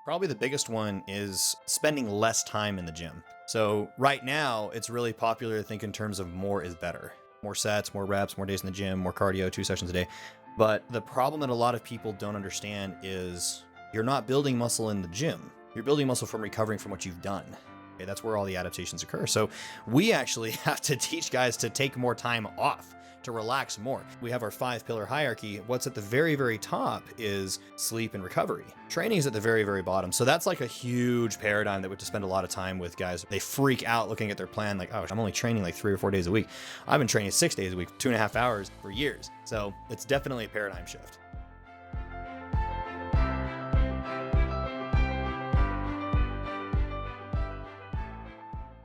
Probably the biggest one is spending less time in the gym. So right now, it's really popular to think in terms of more is better. More sets, more reps, more days in the gym, more cardio, 2 sessions a day. But the problem that a lot of people don't understand is you're not building muscle in the gym. You're building muscle from recovering from what you've done. Okay, that's where all the adaptations occur. So we actually have to teach guys to take more time off, to relax more. We have our 5-pillar hierarchy. What's at the very, very top is sleep and recovery. Training is at the very, very bottom. So that's like a huge paradigm that we have to spend a lot of time with guys. They freak out looking at their plan like, oh, I'm only training like 3 or 4 days a week. I've been training 6 days a week, 2.5 hours for years. So it's definitely a paradigm shift.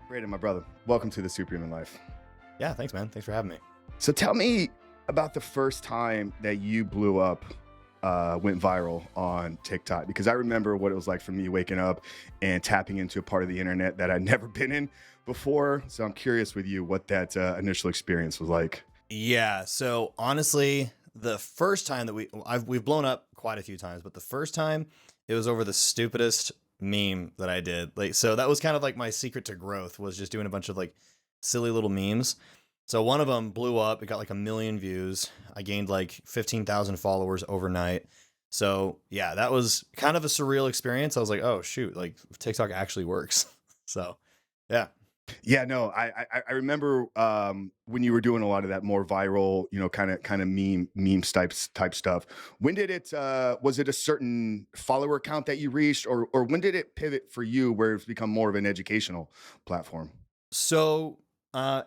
Braydon, my brother, welcome to the Superhuman Life. Yeah, thanks, man. Thanks for having me. So tell me about the first time that you blew up, went viral on TikTok, because I remember what it was like for me waking up and tapping into a part of the internet that I'd never been in before. So I'm curious with you what that initial experience was like. Yeah. So honestly, the first time that we've blown up quite a few times, but the first time it was over the stupidest meme that I did. Like, so that was kind of like my secret to growth, was just doing a bunch of like silly little memes. So one of them blew up. It got like 1 million views. I gained like 15,000 followers overnight. So yeah, that was kind of a surreal experience. I was like, oh shoot, like TikTok actually works. So yeah. Yeah, no, I remember when you were doing a lot of that more viral, kind of memes type stuff. When did it was it a certain follower count that you reached, or when did it pivot for you where it's become more of an educational platform? So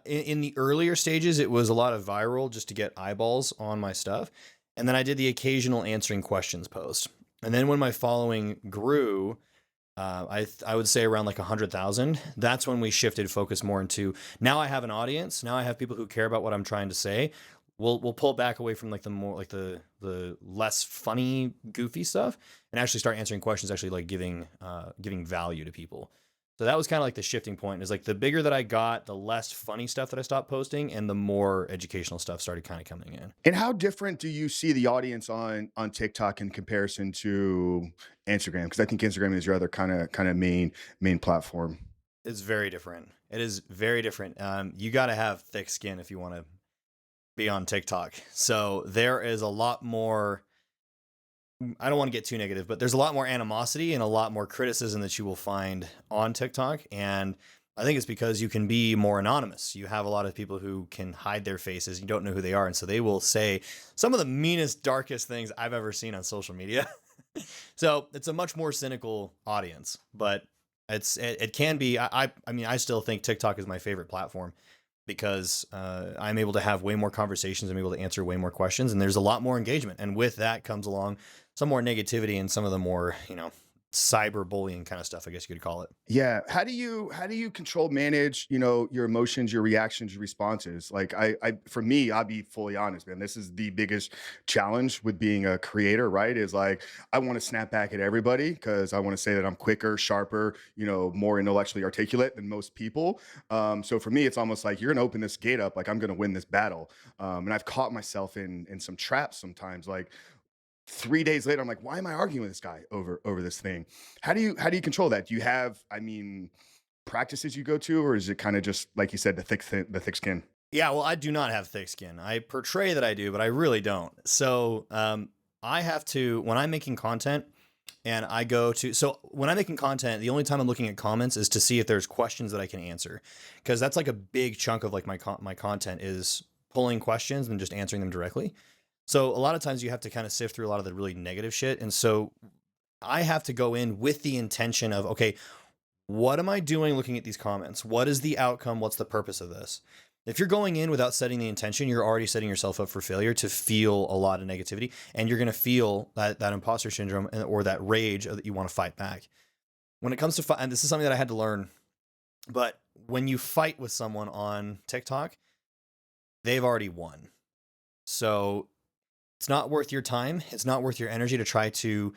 in the earlier stages, it was a lot of viral just to get eyeballs on my stuff. And then I did the occasional answering questions post. And then when my following grew, I would say around like 100,000. That's when we shifted focus more into, now I have an audience. Now I have people who care about what I'm trying to say. We'll pull back away from like the more like the less funny, goofy stuff, and actually start answering questions, actually like giving value to people. So that was kind of like the shifting point. Is like the bigger that I got, the less funny stuff that I stopped posting, and the more educational stuff started kind of coming in. And how different do you see the audience on TikTok in comparison to Instagram? Because I think Instagram is your other kind of main platform. It's very different. It is very different. You got to have thick skin if you want to be on TikTok. So there is a lot more, I don't want to get too negative, but there's a lot more animosity and a lot more criticism that you will find on TikTok. And I think it's because you can be more anonymous. You have a lot of people who can hide their faces. You don't know who they are. And so they will say some of the meanest, darkest things I've ever seen on social media. So it's a much more cynical audience, but it can be, I mean, I still think TikTok is my favorite platform because I'm able to have way more conversations. I'm able to answer way more questions, and there's a lot more engagement. And with that comes along some more negativity and some of the more, cyberbullying kind of stuff, I guess you could call it. Yeah. How do you control, manage, your emotions, your reactions, your responses? Like for me, I'll be fully honest, man. This is the biggest challenge with being a creator, right? Is like, I want to snap back at everybody because I want to say that I'm quicker, sharper, more intellectually articulate than most people. So for me, it's almost like you're going to open this gate up, like I'm going to win this battle. And I've caught myself in some traps sometimes, like, 3 days later, I'm like, why am I arguing with this guy over this thing? How do you control that? Do you have, practices you go to, or is it kind of just like you said, the thick skin? Yeah, well, I do not have thick skin. I portray that I do, but I really don't. So I have to, when I'm making content, when I'm making content, the only time I'm looking at comments is to see if there's questions that I can answer, because that's like a big chunk of like my content is pulling questions and just answering them directly. So a lot of times you have to kind of sift through a lot of the really negative shit. And so I have to go in with the intention of, okay, what am I doing looking at these comments? What is the outcome? What's the purpose of this? If you're going in without setting the intention, you're already setting yourself up for failure to feel a lot of negativity. And you're going to feel that imposter syndrome or that rage that you want to fight back. When it comes to and this is something that I had to learn, but when you fight with someone on TikTok, they've already won. So it's not worth your time. It's not worth your energy to try to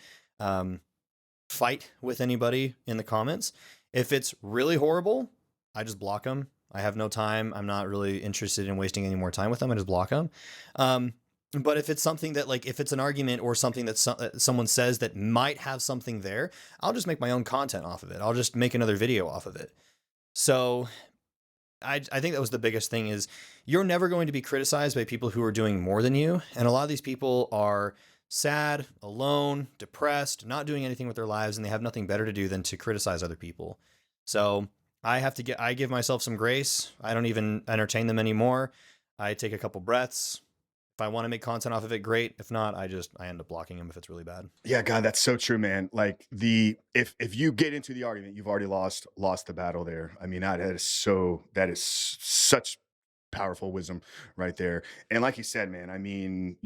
fight with anybody in the comments. If it's really horrible, I just block them. I have no time. I'm not really interested in wasting any more time with them. I just block them. But if it's something that like, if it's an argument or something that someone says that might have something there, I'll just make my own content off of it. I'll just make another video off of it. So I think that was the biggest thing is you're never going to be criticized by people who are doing more than you. And a lot of these people are sad, alone, depressed, not doing anything with their lives, and they have nothing better to do than to criticize other people. So I give myself some grace. I don't even entertain them anymore. I take a couple breaths. If I want to make content off of it, great. If not, I end up blocking them if it's really bad. Yeah, God, that's so true, man. Like if you get into the argument, you've already lost the battle there. I mean, that is such powerful wisdom right there. And like you said, man, I mean,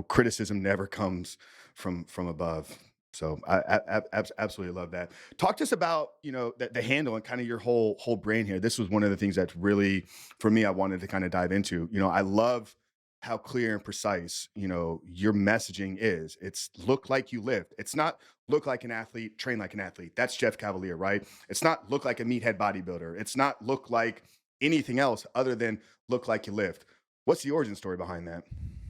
criticism never comes from above. So absolutely love that. Talk to us about the handle and kind of your whole brain here. This was one of the things that's really for me I wanted to kind of dive into. I love how clear and precise your messaging is. It's look like you lift. It's not look like an athlete, train like an athlete. That's Jeff Cavalier, right? It's not look like a meathead bodybuilder. It's not look like anything else other than look like you lift. What's the origin story behind that?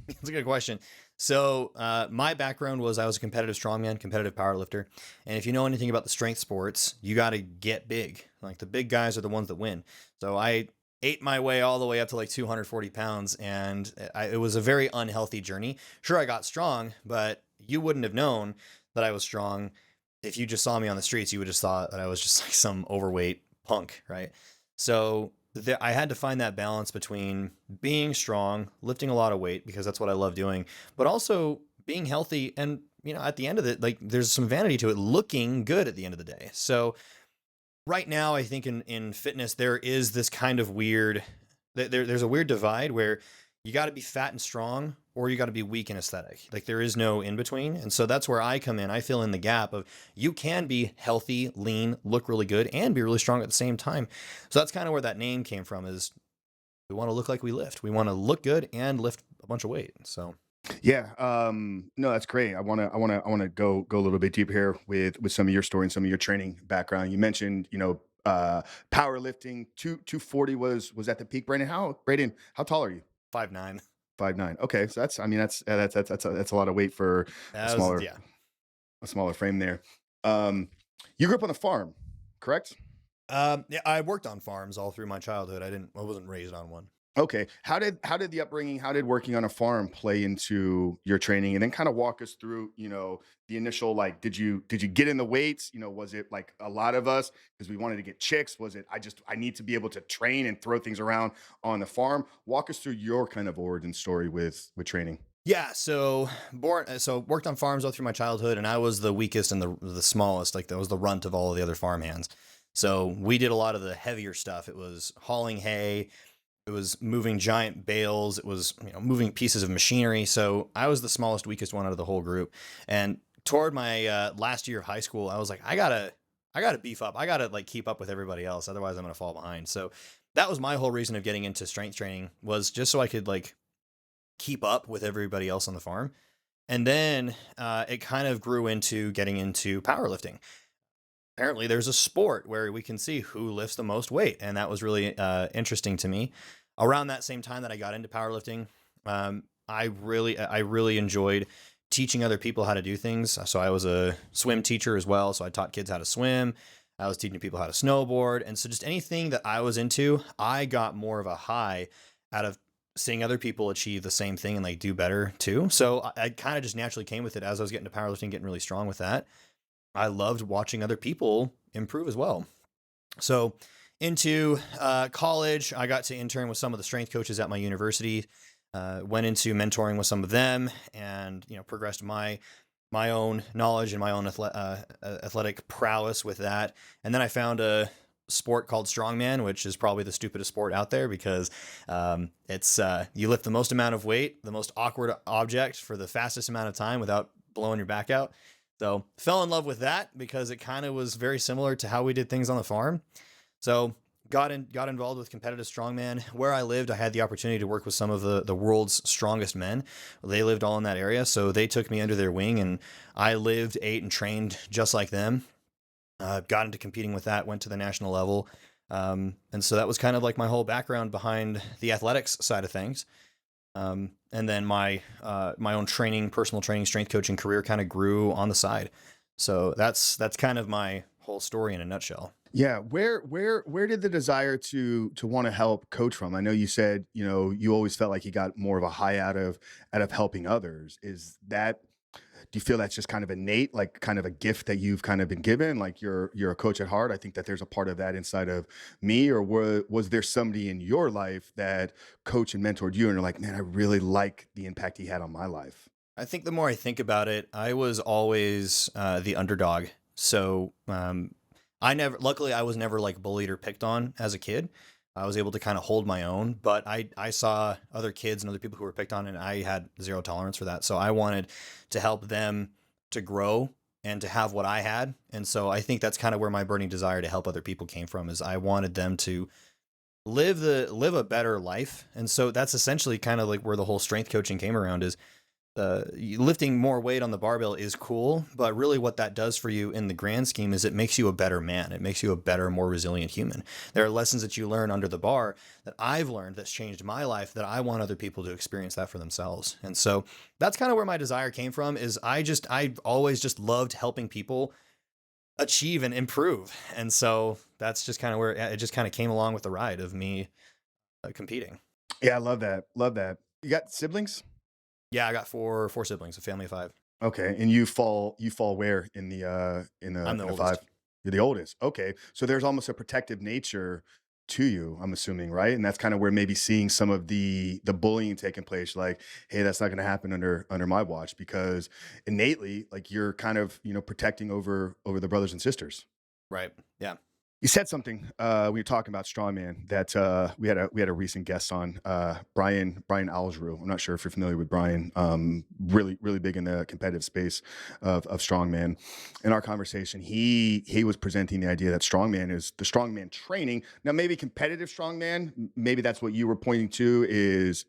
That's a good question. So my background was I was a competitive strongman, competitive powerlifter. And if you know anything about the strength sports, you got to get big. Like the big guys are the ones that win. So I ate my way all the way up to like 240 pounds. And it was a very unhealthy journey. Sure, I got strong, but you wouldn't have known that I was strong. If you just saw me on the streets, you would just thought that I was just like some overweight punk, right? So I had to find that balance between being strong, lifting a lot of weight because that's what I love doing, but also being healthy. And, at the end of it, like there's some vanity to it, looking good at the end of the day. So right now, I think in fitness, there is this kind of weird, there's a weird divide where you got to be fat and strong or you got to be weak and aesthetic. Like there is no in between. And so that's where I come in. I fill in the gap of you can be healthy, lean, look really good, and be really strong at the same time. So that's kind of where that name came from is we want to look like we lift. We want to look good and lift a bunch of weight. So Yeah, no, that's great. I want to go a little bit deeper here with some of your story and some of your training background. You mentioned, powerlifting, 240 was at the peak. Braydon, how tall are you? 5'9". 5'9". Okay, so that's I mean that's a lot of weight for a smaller Yeah. a smaller frame there. Um, you grew up on a farm, correct? Yeah, I worked on farms all through my childhood. I wasn't raised on one. Okay. How did the upbringing, how did working on a farm play into your training? And then kind of walk us through, the initial like, did you get in the weights? Was it like a lot of us because we wanted to get chicks? Was it I need to be able to train and throw things around on the farm? Walk us through your kind of origin story with training. Yeah, so worked on farms all through my childhood, and I was the weakest and the smallest. Like that was the runt of all of the other farm hands. So we did a lot of the heavier stuff. It was hauling hay, it was moving giant bales, it was moving pieces of machinery. So I was the smallest, weakest one out of the whole group. And toward my last year of high school, I was like, I gotta beef up. I gotta like keep up with everybody else, otherwise I'm gonna fall behind. So that was my whole reason of getting into strength training was just so I could like keep up with everybody else on the farm. And then it kind of grew into getting into powerlifting. Apparently, there's a sport where we can see who lifts the most weight, and that was really interesting to me. Around that same time that I got into powerlifting, I really enjoyed teaching other people how to do things. So I was a swim teacher as well. So I taught kids how to swim. I was teaching people how to snowboard, and so just anything that I was into, I got more of a high out of seeing other people achieve the same thing and like do better too. So I kind of just naturally came with it as I was getting to powerlifting, getting really strong with that. I loved watching other people improve as well. So into college, I got to intern with some of the strength coaches at my university. Went into mentoring with some of them, and progressed my own knowledge and my own athletic prowess with that. And then I found a sport called strongman, which is probably the stupidest sport out there because it's you lift the most amount of weight, the most awkward object for the fastest amount of time without blowing your back out. So fell in love with that because it kind of was very similar to how we did things on the farm. So got involved with competitive strongman. Where I lived, I had the opportunity to work with some of the world's strongest men. They lived all in that area, so they took me under their wing, and I lived, ate, and trained just like them. Got into competing with that, went to the national level. And so that was kind of like my whole background behind the athletics side of things. And then my own training, personal training, strength coaching career kind of grew on the side. So that's kind of my whole story in a nutshell. Yeah, where did the desire to want to help coach from? I know you said, you know, you always felt like you got more of a high out of helping others. Is that, do you feel that's just kind of innate, like kind of a gift that you've kind of been given? Like you're a coach at heart. I think that there's a part of that inside of me, or was there somebody in your life that coached and mentored you, and you're like, man, I really like the impact he had on my life? I think the more I think about it, I was always the underdog. So luckily, I was never like bullied or picked on as a kid. I was able to kind of hold my own, but I saw other kids and other people who were picked on, and I had zero tolerance for that. So I wanted to help them to grow and to have what I had. And so I think that's kind of where my burning desire to help other people came from, is I wanted them to live a better life. And so that's essentially kind of like where the whole strength coaching came around, is lifting more weight on the barbell is cool, but really what that does for you in the grand scheme is it makes you a better man. It makes you a better, more resilient human. There are lessons that you learn under the bar that I've learned that's changed my life, that I want other people to experience that for themselves. And so that's kind of where my desire came from, is I've always just loved helping people achieve and improve. And so that's just kind of where it just kind of came along with the ride of me competing. Yeah, I love that. Love that. You got siblings? Yeah, I got four siblings, a family of five. Okay, and you fall where I'm the in the five? oldest. You're the oldest. Okay, so there's almost a protective nature to you, I'm assuming, right? And that's kind of where maybe seeing some of the bullying taking place, like, hey, that's not going to happen under my watch, because innately, like you're kind of protecting over the brothers and sisters. Right. Yeah. You said something we were talking about strongman that we had a recent guest on, Brian Algeru. I'm not sure if you're familiar with Brian. Really big in the competitive space of strongman. In our conversation, he was presenting the idea that strongman is the strongman training. Now, maybe competitive strongman, maybe that's what you were pointing to, is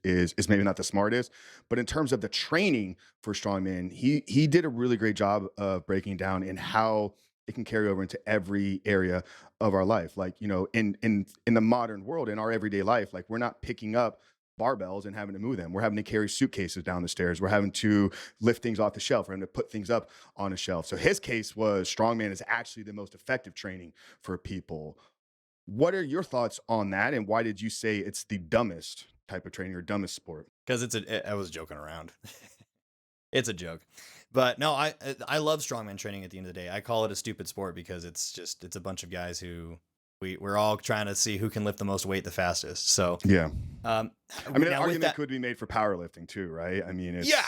maybe not the smartest, but in terms of the training for strongman, he did a really great job of breaking down in how it can carry over into every area of our life. Like, in the modern world, in our everyday life, like we're not picking up barbells and having to move them. We're having to carry suitcases down the stairs. We're having to lift things off the shelf. We're having to put things up on a shelf. So his case was strongman is actually the most effective training for people. What are your thoughts on that? And why did you say it's the dumbest type of training or dumbest sport? Because I was joking around. It's a joke. But no, I love strongman training at the end of the day. I call it a stupid sport because it's a bunch of guys who we're all trying to see who can lift the most weight the fastest. So Yeah. um I mean, an now with argument that, could be made for powerlifting too, right? I mean, yeah,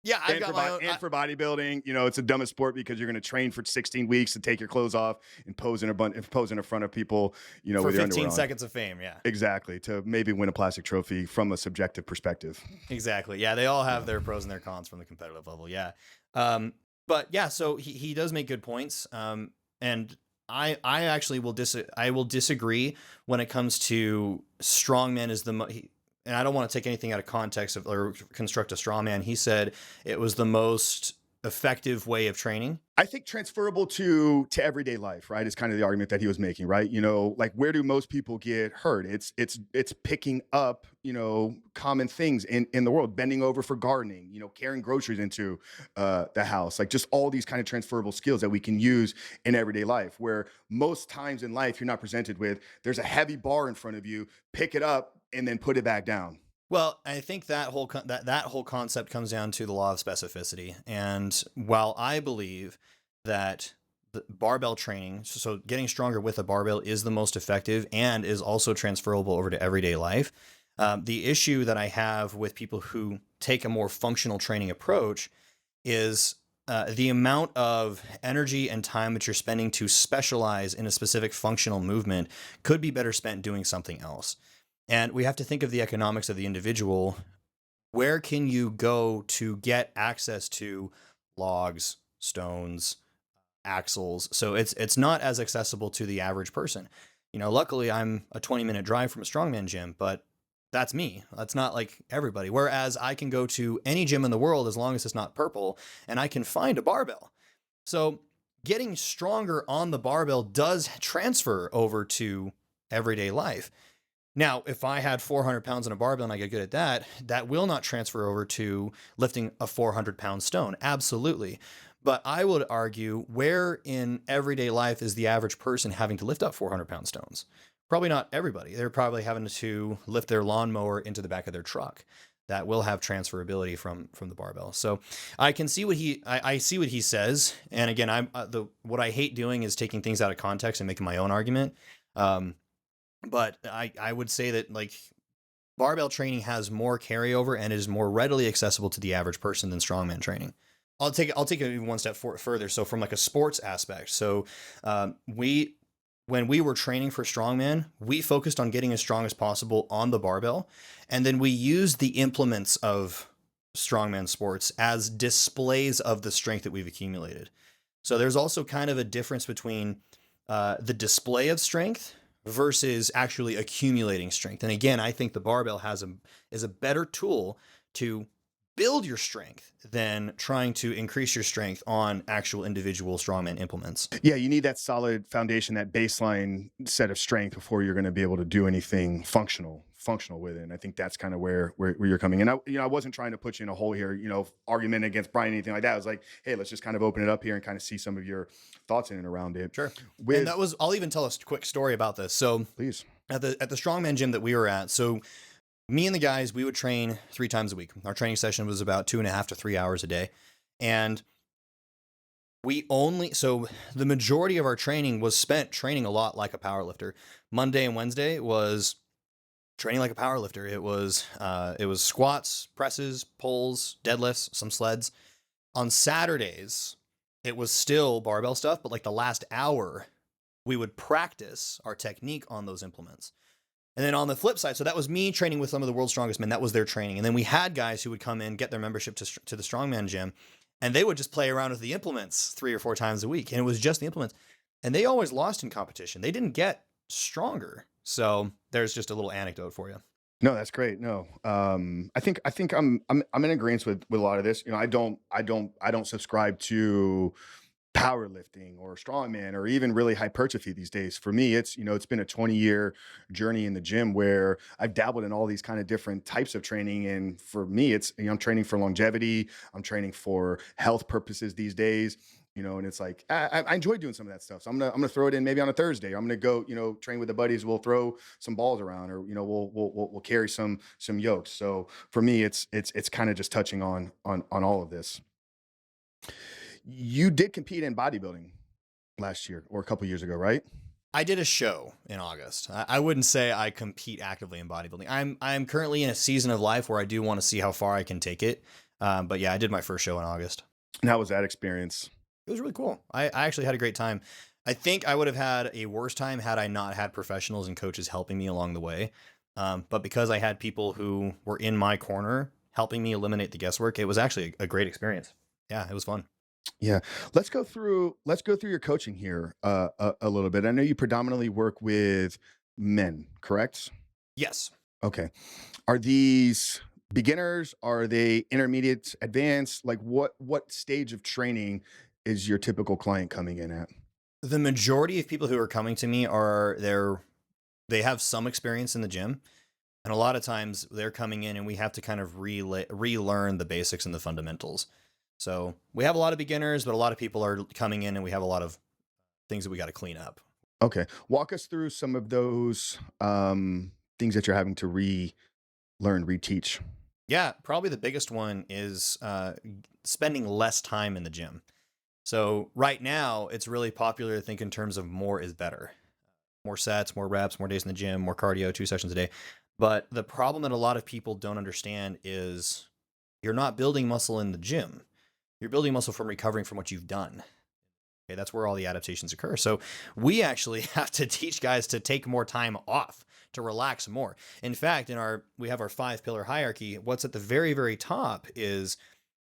yeah, I've and got my own for bodybuilding, it's the dumbest sport because you're going to train for 16 weeks to take your clothes off and pose in front of people, for with your 15 underwear on. seconds of fame. Yeah, Exactly, to maybe win a plastic trophy from a subjective perspective. exactly. Yeah, they all have Yeah. their pros and their cons from the competitive level. Yeah. But yeah, so he does make good points. And I actually I will disagree when it comes to strongman is and I don't want to take anything out of context or construct a straw man. He said it was the most effective way of training. I think transferable to everyday life, right? Is kind of the argument that he was making, right? Like where do most people get hurt? It's picking up, common things in the world, bending over for gardening, carrying groceries into the house, like just all these kind of transferable skills that we can use in everyday life. Where most times in life you're not presented with, there's a heavy bar in front of you, pick it up and then put it back down. Well, I think that that whole concept comes down to the law of specificity. And while I believe that the barbell training, so getting stronger with a barbell, is the most effective and is also transferable over to everyday life, the issue that I have with people who take a more functional training approach is the amount of energy and time that you're spending to specialize in a specific functional movement could be better spent doing something else. And we have to think of the economics of the individual. Where can you go to get access to logs, stones, axles? So it's not as accessible to the average person. Luckily I'm a 20-minute drive from a strongman gym, but that's me. That's not like everybody. Whereas I can go to any gym in the world as long as it's not purple and I can find a barbell. So getting stronger on the barbell does transfer over to everyday life. Now, if I had 400 pounds on a barbell and I get good at that, that will not transfer over to lifting a 400-pound stone. Absolutely. But I would argue, where in everyday life is the average person having to lift up 400-pound stones? Probably not everybody. They're probably having to lift their lawnmower into the back of their truck. That will have transferability from the barbell. So I can see what I see what he says. And again, what I hate doing is taking things out of context and making my own argument. But I would say that, like, barbell training has more carryover and is more readily accessible to the average person than strongman training. I'll take it even one step further. So from like a sports aspect, so when we were training for strongman, we focused on getting as strong as possible on the barbell, and then we used the implements of strongman sports as displays of the strength that we've accumulated. So there's also kind of a difference between the display of strength versus actually accumulating strength. And again, I think the barbell is a better tool to build your strength than trying to increase your strength on actual individual strongman implements. Yeah, you need that solid foundation, that baseline set of strength before you're going to be able to do anything functional with it. And I think that's kind of where you're coming in. I wasn't trying to put you in a hole here, argument against Brian, anything like that. I was like, hey, let's just kind of open it up here and kind of see some of your thoughts in and around it. Sure. And I'll even tell a quick story about this. So please, at the strongman gym that we were at, so me and the guys, we would train 3 times a week. Our training session was about 2.5 to 3 hours a day. And so the majority of our training was spent training a lot like a powerlifter. Monday and Wednesday was training like a powerlifter. It was squats, presses, pulls, deadlifts, some sleds. On Saturdays, it was still barbell stuff, but like the last hour, we would practice our technique on those implements. And then on the flip side, so that was me training with some of the world's strongest men. That was their training. And then we had guys who would come in, get their membership to the strongman gym, and they would just play around with the implements 3 or 4 times a week. And it was just the implements. And they always lost in competition. They didn't get stronger. So there's just a little anecdote for you. No, that's great. No, I think I'm in agreement with a lot of this. I don't subscribe to powerlifting or strongman or even really hypertrophy these days. For me, it's been a 20-year journey in the gym where I've dabbled in all these kind of different types of training. And for me, it's, I'm training for longevity. I'm training for health purposes these days. And it's like, I enjoy doing some of that stuff. So I'm gonna throw it in maybe on a Thursday. I'm gonna go, train with the buddies. We'll throw some balls around, or we'll carry some yokes. So for me, it's kind of just touching on all of this. You did compete in bodybuilding last year or a couple years ago, right? I did a show in August. I wouldn't say I compete actively in bodybuilding. I'm currently in a season of life where I do want to see how far I can take it. But yeah, I did my first show in August. And how was that experience? It was really cool. I actually had a great time. I think I would have had a worse time had I not had professionals and coaches helping me along the way. But because I had people who were in my corner helping me eliminate the guesswork, it was actually a great experience. Yeah, it was fun. Yeah. Let's go through your coaching here a little bit. I know you predominantly work with men, correct? Yes. Okay. Are these beginners? Are they intermediate, advanced? Like what stage of training is your typical client coming in at? The majority of people who are coming to me they have some experience in the gym. And a lot of times they're coming in and we have to kind of relearn the basics and the fundamentals. So we have a lot of beginners, but a lot of people are coming in and we have a lot of things that we got to clean up. Okay. Walk us through some of those things that you're having to reteach. Yeah, probably the biggest one is spending less time in the gym. So right now it's really popular to think in terms of more is better. More sets, more reps, more days in the gym, more cardio, 2 sessions a day. But the problem that a lot of people don't understand is you're not building muscle in the gym. You're building muscle from recovering from what you've done. Okay, that's where all the adaptations occur. So we actually have to teach guys to take more time off, to relax more. In fact, we have our 5-pillar hierarchy. What's at the very, very top is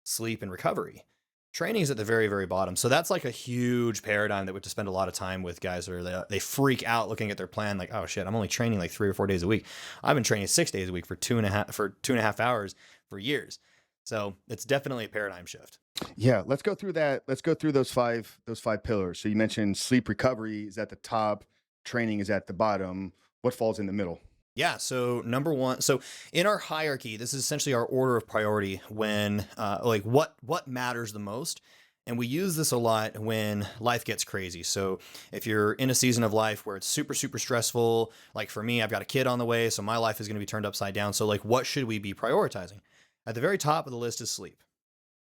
sleep and recovery. Training is at the very, very bottom. So that's like a huge paradigm that we have to spend a lot of time with guys where they freak out looking at their plan like, oh shit, I'm only training like 3 or 4 days a week. I've been training 6 days a week for 2.5 hours for years. So it's definitely a paradigm shift. Yeah, let's go through that. Let's go through those five pillars. So you mentioned sleep recovery is at the top, training is at the bottom. What falls in the middle? Yeah. So number one, so in our hierarchy, this is essentially our order of priority when, like what matters the most. And we use this a lot when life gets crazy. So if you're in a season of life where it's super, super stressful, like for me, I've got a kid on the way, so my life is going to be turned upside down. So like, what should we be prioritizing? At the very top of the list is sleep.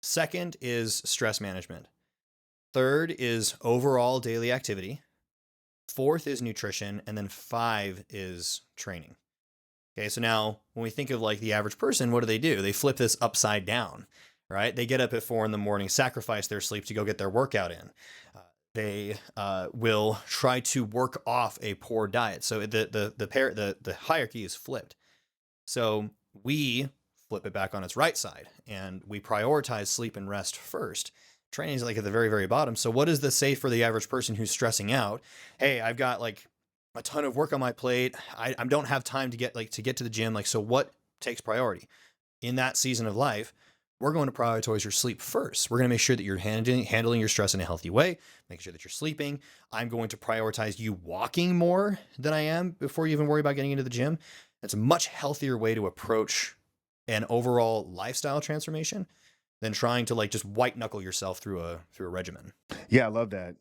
Second is stress management. Third is overall daily activity. Fourth is nutrition. And then five is training. Okay, so now when we think of like the average person, what do? They flip this upside down, right? They get up at 4 in the morning, sacrifice their sleep to go get their workout in. They will try to work off a poor diet. So the hierarchy is flipped. So we flip it back on its right side, and we prioritize sleep and rest first. Training is like at the very, very bottom. So what does this say for the average person who's stressing out? Hey, I've got like a ton of work on my plate. I don't have time to get to the gym. Like, so what takes priority in that season of life? We're going to prioritize your sleep first. We're going to make sure that you're handling your stress in a healthy way, make sure that you're sleeping. I'm going to prioritize you walking more than I am before you even worry about getting into the gym. It's a much healthier way to approach an overall lifestyle transformation than trying to like just white knuckle yourself through a regimen. Yeah, I love that.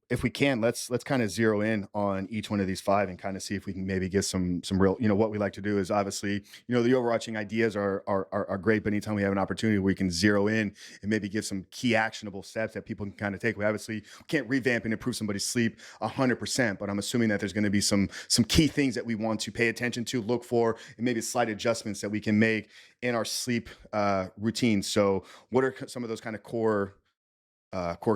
If we can, let's kind of zero in on each one of these five and kind of see if we can maybe get some real. What we like to do is obviously, the overarching ideas are great, but anytime we have an opportunity where we can zero in and maybe give some key actionable steps that people can kind of take. We obviously can't revamp and improve somebody's sleep 100%, but I'm assuming that there's going to be some key things that we want to pay attention to, look for, and maybe slight adjustments that we can make in our sleep routine. So, what are some of those kind of core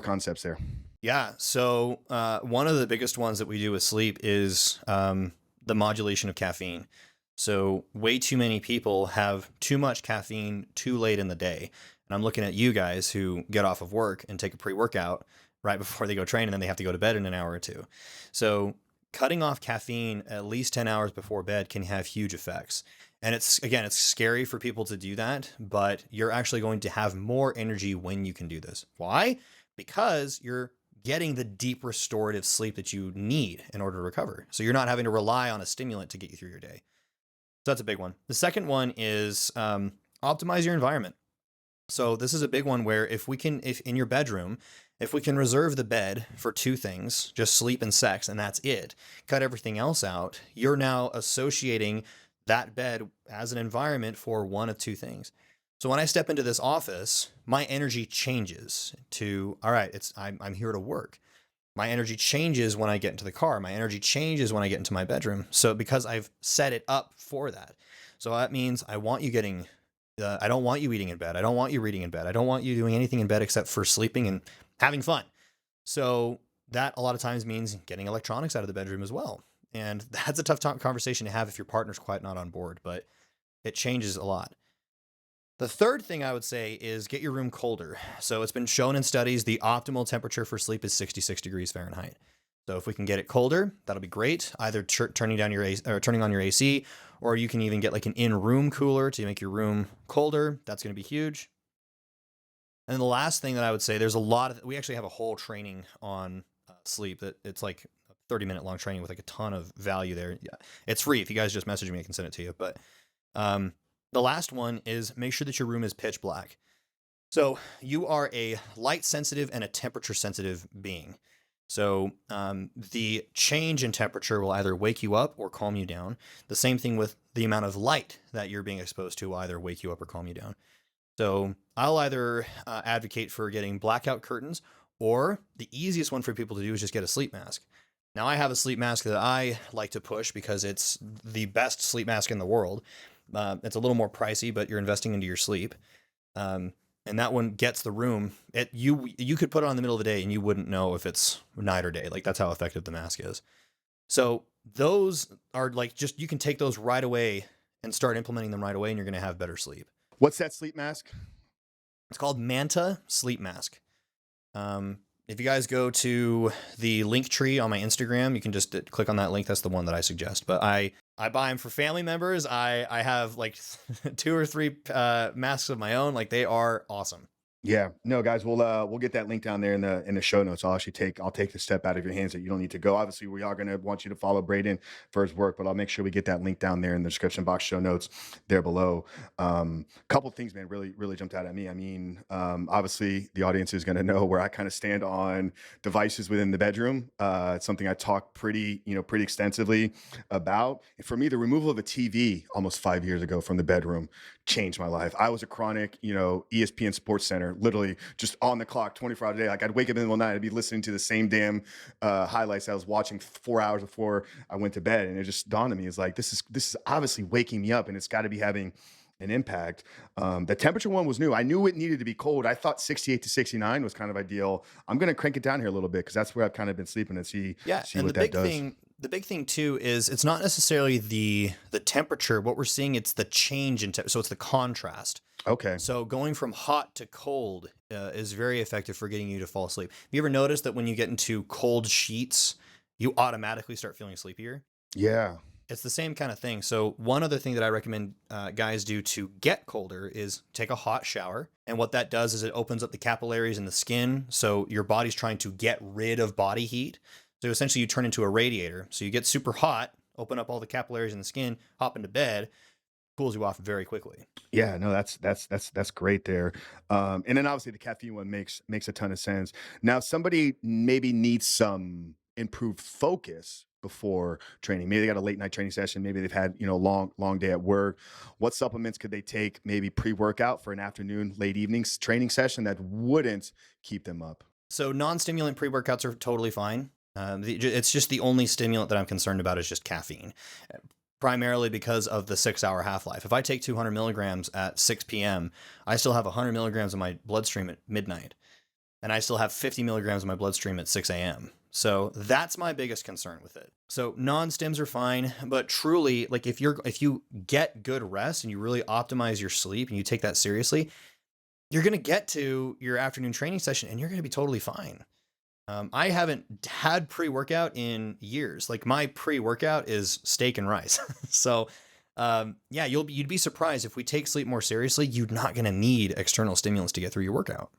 concepts there? Yeah. So one of the biggest ones that we do with sleep is the modulation of caffeine. So way too many people have too much caffeine too late in the day. And I'm looking at you guys who get off of work and take a pre-workout right before they go train, and then they have to go to bed in an hour or two. So cutting off caffeine at least 10 hours before bed can have huge effects. And it's scary for people to do that, but you're actually going to have more energy when you can do this. Why? Because you're getting the deep restorative sleep that you need in order to recover. So you're not having to rely on a stimulant to get you through your day. So that's a big one. The second one is optimize your environment. So this is a big one where if in your bedroom, if we can reserve the bed for two things, just sleep and sex, and that's it, cut everything else out, you're now associating that bed as an environment for one of two things. So when I step into this office, my energy changes to, all right, I'm here to work. My energy changes when I get into the car. My energy changes when I get into my bedroom. So because I've set it up for that. So that means I want you getting, I don't want you eating in bed. I don't want you reading in bed. I don't want you doing anything in bed except for sleeping and having fun. So that a lot of times means getting electronics out of the bedroom as well. And that's a tough conversation to have if your partner's quite not on board, but it changes a lot. The third thing I would say is get your room colder. So it's been shown in studies the optimal temperature for sleep is 66 degrees Fahrenheit. So if we can get it colder, that'll be great. Either turning on your AC, or you can even get like an in-room cooler to make your room colder. That's going to be huge. And then the last thing that I would say, we actually have a whole training on sleep that it's like a 30-minute long training with like a ton of value there. Yeah, it's free. If you guys just message me, I can send it to you. But the last one is make sure that your room is pitch black. So you are a light sensitive and a temperature sensitive being. So the change in temperature will either wake you up or calm you down. The same thing with the amount of light that you're being exposed to will either wake you up or calm you down. So I'll either advocate for getting blackout curtains, or the easiest one for people to do is just get a sleep mask. Now I have a sleep mask that I like to push because it's the best sleep mask in the world. It's a little more pricey, but you're investing into your sleep. And that one gets the room. You could put it on in the middle of the day and you wouldn't know if it's night or day. Like that's how effective the mask is. So those are like you can take those right away and start implementing them right away, and you're going to have better sleep. What's that sleep mask? It's called Manta Sleep Mask. If you guys go to the link tree on my Instagram, you can just click on that link. That's the one that I suggest. But I buy them for family members. I have like 2 or 3 masks of my own. Like they are awesome. Yeah, no, guys, we'll get that link down there in the show notes. I'll take the step out of your hands that you don't need to go. Obviously, we are going to want you to follow Braydon for his work, but I'll make sure we get that link down there in the description box, show notes there below. Couple things, man, really jumped out at me. I mean, obviously, the audience is going to know where I kind of stand on devices within the bedroom. It's something I talk pretty extensively about. And for me, the removal of a TV almost 5 years ago from the bedroom changed my life. I was a chronic, ESPN Sports Center, literally just on the clock 24 hours a day. Like I'd wake up in the middle of the night, I'd be listening to the same damn highlights I was watching 4 hours before I went to bed. And it just dawned on me, is like, this is obviously waking me up, and it's got to be having an impact. The temperature one was new. I knew it needed to be cold. I thought 68 to 69 was kind of ideal. I'm going to crank it down here a little bit because that's where I've kind of been sleeping, and Yeah, see and what that does. the big thing too is it's not necessarily the temperature. What we're seeing, it's the change in so it's the contrast. Okay. So going from hot to cold is very effective for getting you to fall asleep. Have you ever noticed that when you get into cold sheets, you automatically start feeling sleepier? Yeah. It's the same kind of thing. So one other thing that I recommend guys do to get colder is take a hot shower. And what that does is it opens up the capillaries in the skin. So your body's trying to get rid of body heat. So essentially you turn into a radiator. So you get super hot, open up all the capillaries in the skin, hop into bed, cools you off very quickly. Yeah, no, that's great there. And then obviously the caffeine one makes a ton of sense. Now, somebody maybe needs some improved focus before training. Maybe they got a late night training session. Maybe they've had, long day at work. What supplements could they take? Maybe pre-workout for an afternoon, late evenings training session that wouldn't keep them up. So non-stimulant pre-workouts are totally fine. It's just the only stimulant that I'm concerned about is just caffeine, primarily because of the 6 hour half-life. If I take 200 milligrams at 6 p.m., I still have 100 milligrams in my bloodstream at midnight, and I still have 50 milligrams in my bloodstream at 6 a.m. So that's my biggest concern with it. So non-stims are fine, but truly, like if you get good rest and you really optimize your sleep and you take that seriously, you're going to get to your afternoon training session and you're going to be totally fine. I haven't had pre-workout in years. Like my pre-workout is steak and rice. So, yeah, you'd be surprised if we take sleep more seriously. You're not going to need external stimulants to get through your workout.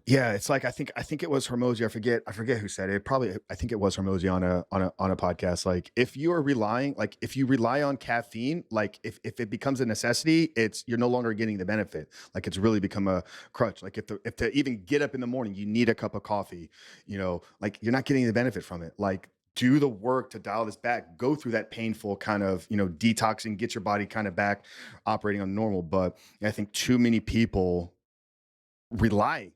Yeah, it's like I think it was Hormozy. I forget who said it. Probably I think it was Hormozy on a podcast. Like if you rely on caffeine, like if it becomes a necessity, you're no longer getting the benefit. Like it's really become a crutch. Like if to even get up in the morning, you need a cup of coffee, like you're not getting the benefit from it. Like do the work to dial this back, go through that painful kind of, detoxing, get your body kind of back operating on normal. But I think too many people rely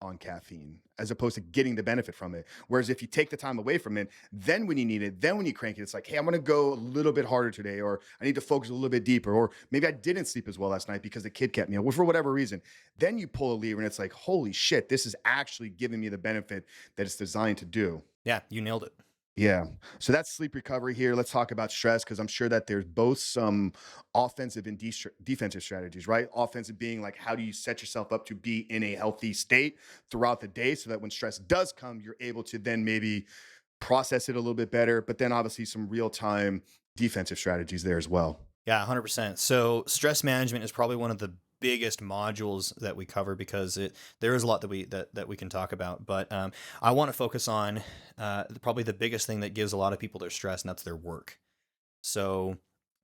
on caffeine as opposed to getting the benefit from it. Whereas if you take the time away from it, then when you need it, then when you crank it, it's like, hey, I'm going to go a little bit harder today, or I need to focus a little bit deeper, or maybe I didn't sleep as well last night because the kid kept me up, for whatever reason. Then you pull a lever and it's like, holy shit, this is actually giving me the benefit that it's designed to do. Yeah, you nailed it. Yeah. So that's sleep recovery here. Let's talk about stress because I'm sure that there's both some offensive and defensive strategies, right? Offensive being like, how do you set yourself up to be in a healthy state throughout the day so that when stress does come, you're able to then maybe process it a little bit better. But then obviously some real time defensive strategies there as well. Yeah, 100%. So stress management is probably one of the biggest modules that we cover because there is a lot that we can talk about. But I want to focus on probably the biggest thing that gives a lot of people their stress, and that's their work. So,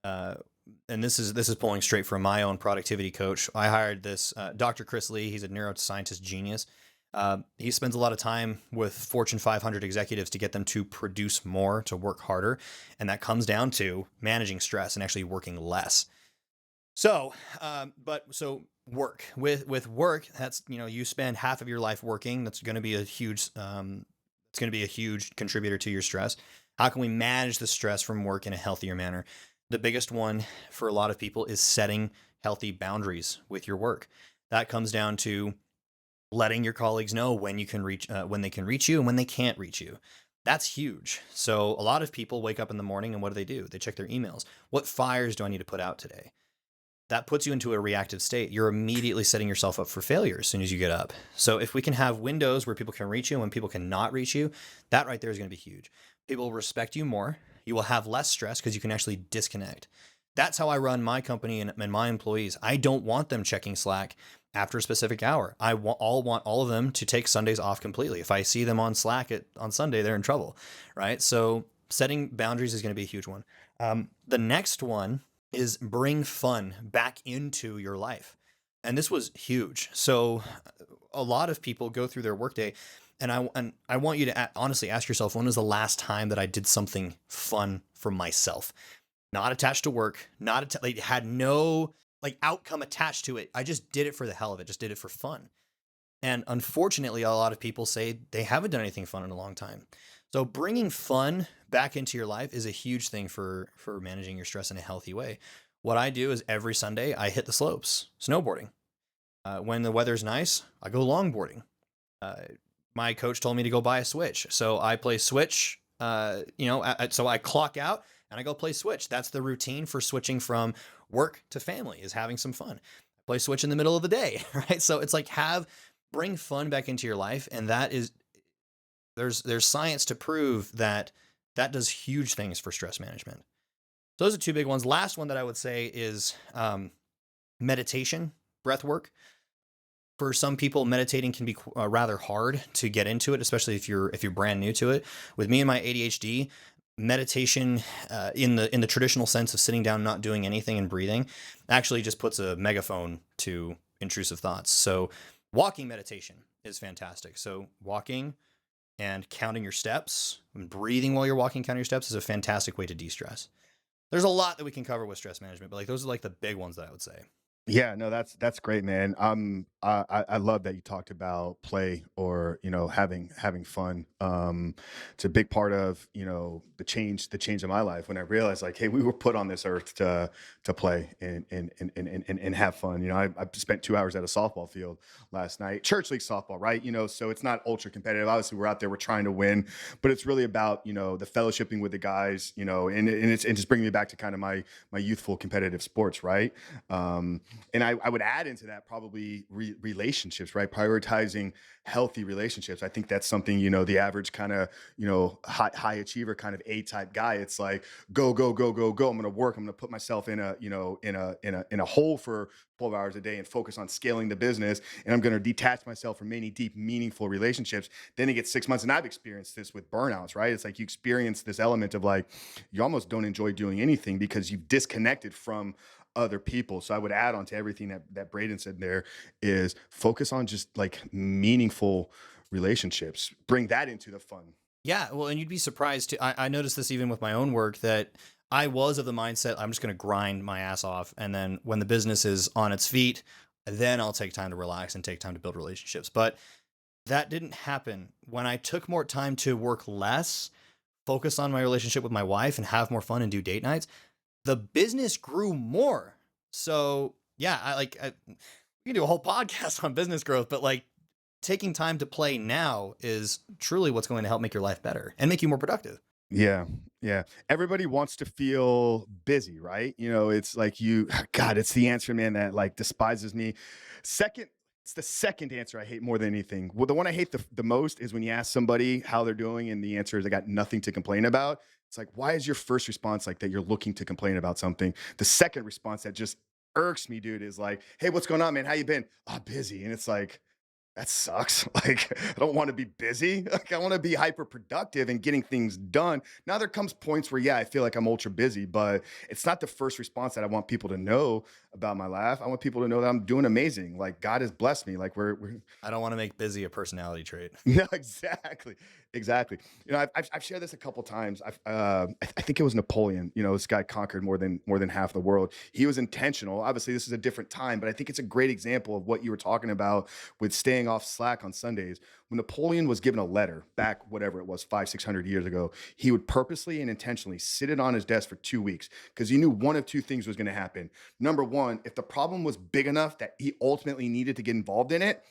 and this is pulling straight from my own productivity coach. I hired this Dr. Chris Lee. He's a neuroscientist genius. He spends a lot of time with Fortune 500 executives to get them to produce more, to work harder. And that comes down to managing stress and actually working less. So, so work with work, that's, you spend half of your life working. That's going to be it's going to be a huge contributor to your stress. How can we manage the stress from work in a healthier manner? The biggest one for a lot of people is setting healthy boundaries with your work. That comes down to letting your colleagues know when you can reach, when they can reach you and when they can't reach you. That's huge. So a lot of people wake up in the morning and what do? They check their emails. What fires do I need to put out today? That puts you into a reactive state. You're immediately setting yourself up for failure as soon as you get up. So if we can have windows where people can reach you and when people cannot reach you, that right there is going to be huge. People will respect you more. You will have less stress because you can actually disconnect. That's how I run my company and my employees. I don't want them checking Slack after a specific hour. All want all of them to take Sundays off completely. If I see them on Slack on Sunday, they're in trouble, right? So setting boundaries is going to be a huge one. The next one is bring fun back into your life. And this was huge. So a lot of people go through their workday, and I want you to honestly ask yourself, when was the last time that I did something fun for myself? Not attached to work, like had no like outcome attached to it. I just did it for the hell of it, just did it for fun. And unfortunately, a lot of people say they haven't done anything fun in a long time. So bringing fun back into your life is a huge thing for managing your stress in a healthy way. What I do is every Sunday I hit the slopes, snowboarding. When the weather's nice, I go longboarding. My coach told me to go buy a Switch, so I play Switch. So I clock out and I go play Switch. That's the routine for switching from work to family, is having some fun. I play Switch in the middle of the day, right? So it's like bring fun back into your life, and that is there's science to prove that does huge things for stress management. So those are two big ones. Last one that I would say is meditation, breath work. For some people, meditating can be rather hard to get into it, especially if you're brand new to it. With me and my ADHD, meditation in the traditional sense of sitting down, not doing anything and breathing, actually just puts a megaphone to intrusive thoughts. So walking meditation is fantastic. So walking and counting your steps and breathing while you're walking, counting your steps, is a fantastic way to de-stress. There's a lot that we can cover with stress management, but like those are like the big ones that I would say. Yeah, no, that's great, man. I love that you talked about play, or having fun. It's a big part of the change of my life, when I realized, like, hey, we were put on this earth to play and have fun. I spent 2 hours at a softball field last night, church league softball, right? So it's not ultra competitive. Obviously, we're out there, we're trying to win, but it's really about the fellowshipping with the guys, and just bringing me back to kind of my youthful competitive sports, right? And I would add into that probably relationships, right? Prioritizing healthy relationships. I think that's something, the average kind of, high achiever kind of A-type guy. It's like, go, go, go, go, go. I'm going to work. I'm going to put myself in a hole for 12 hours a day and focus on scaling the business. And I'm going to detach myself from many deep, meaningful relationships. Then it gets 6 months. And I've experienced this with burnouts, right? It's like you experience this element of like, you almost don't enjoy doing anything because you've disconnected from other people. So I would add on to everything that Braydon said there, is focus on just like meaningful relationships. Bring that into the fun. Yeah, well, and you'd be surprised too. I noticed this even with my own work, that I was of the mindset, I'm just going to grind my ass off, and then when the business is on its feet, then I'll take time to relax and take time to build relationships. But that didn't happen. When I took more time to work less, focus on my relationship with my wife, and have more fun and do date nights, the business grew more. So yeah, we can do a whole podcast on business growth, but like taking time to play now is truly what's going to help make your life better and make you more productive. Yeah. Yeah. Everybody wants to feel busy, right? It's like God, it's the answer, man, that like despises me. Second, it's the second answer I hate more than anything. Well, the one I hate the most is when you ask somebody how they're doing and the answer is, I got nothing to complain about. It's like, why is your first response like that? You're looking to complain about something. The second response that just irks me, dude, is like, hey, what's going on, man? How you been? Oh, busy. And it's like, that sucks. Like, I don't want to be busy. Like, I want to be hyper productive and getting things done. Now there comes points where, yeah, I feel like I'm ultra busy, but it's not the first response that I want people to know about my life. I want people to know that I'm doing amazing. Like, God has blessed me. Like, we're I don't want to make busy a personality trait. no, exactly, exactly. I've shared this a couple times. I think it was Napoleon. This guy conquered more than half the world. He was intentional. Obviously, this is a different time, but I think it's a great example of what you were talking about with staying off Slack on Sundays. When Napoleon was given a letter back, whatever it was, 500-600 years ago, he would purposely and intentionally sit it on his desk for 2 weeks because he knew one of two things was going to happen. Number one, if the problem was big enough that he ultimately needed to get involved in it,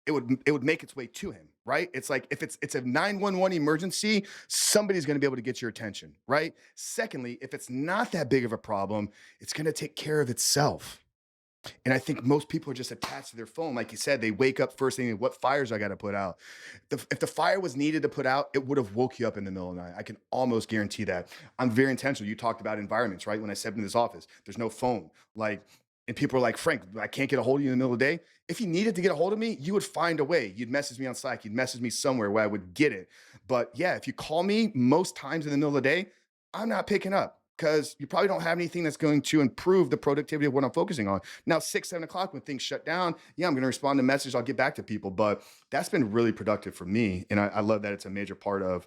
it would make its way to him, right? It's like if it's a 911 emergency, somebody's going to be able to get your attention, right? Secondly, if it's not that big of a problem, it's going to take care of itself. And I think most people are just attached to their phone. Like you said, they wake up first thing, what fires I got to put out? If the fire was needed to put out, it would have woke you up in the middle of the night. I can almost guarantee that. I'm very intentional. You talked about environments, right? When I stepped into this office, there's no phone. Like, And people are like, Frank, I can't get a hold of you in the middle of the day. If you needed to get a hold of me, you would find a way. You'd message me on Slack, you'd message me somewhere where I would get it. But yeah, if you call me most times in the middle of the day, I'm not picking up because you probably don't have anything that's going to improve the productivity of what I'm focusing on. Now, 6, 7 o'clock when things shut down, yeah, I'm going to respond to messages. I'll get back to people. But that's been really productive for me. And I love that it's a major part of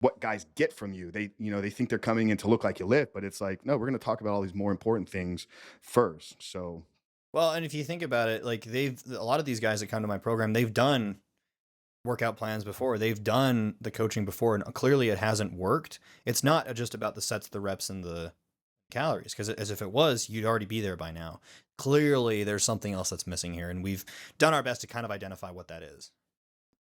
what guys get from you. They think they're coming in to look like you lift, but it's like, no, we're going to talk about all these more important things first. So Well, and if you think about it, like a lot of these guys that come to my program, they've done workout plans before. They've done the coaching before, and clearly it hasn't worked. It's not just about the sets, the reps, and the calories, because as if it was, you'd already be there by now. Clearly, there's something else that's missing here, and we've done our best to kind of identify what that is.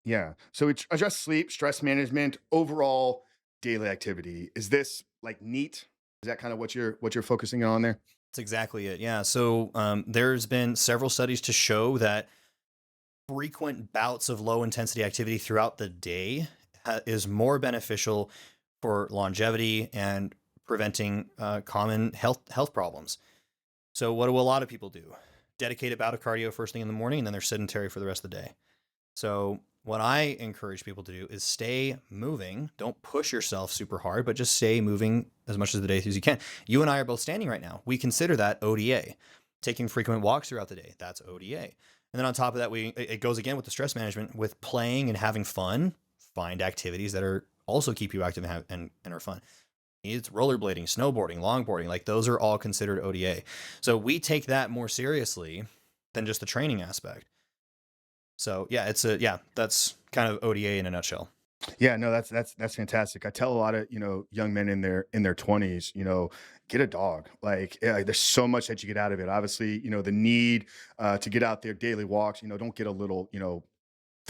yeah. So we address sleep, stress management, overall daily activity. Is this like neat? Is that kind of what you're focusing on there? That's exactly it. Yeah. So there's been several studies to show that frequent bouts of low intensity activity throughout the day is more beneficial for longevity and preventing common health problems. So what do a lot of people do? Dedicate a bout of cardio first thing in the morning, and then they're sedentary for the rest of the day. So what I encourage people to do is stay moving. Don't push yourself super hard, but just stay moving as much of the day as you can. You and I are both standing right now. We consider that ODA. Taking frequent walks throughout the day, that's ODA. And then on top of that, it goes again with the stress management, with playing and having fun. Find activities that are also keep you active and are fun. It's rollerblading, snowboarding, longboarding. Like those are all considered ODA. So we take that more seriously than just the training aspect. So yeah, that's kind of ODA in a nutshell. Yeah, no, that's fantastic. I tell a lot of, young men in their 20s, get a dog. Like, yeah, there's so much that you get out of it. Obviously, the need to get out there, daily walks, don't get a little,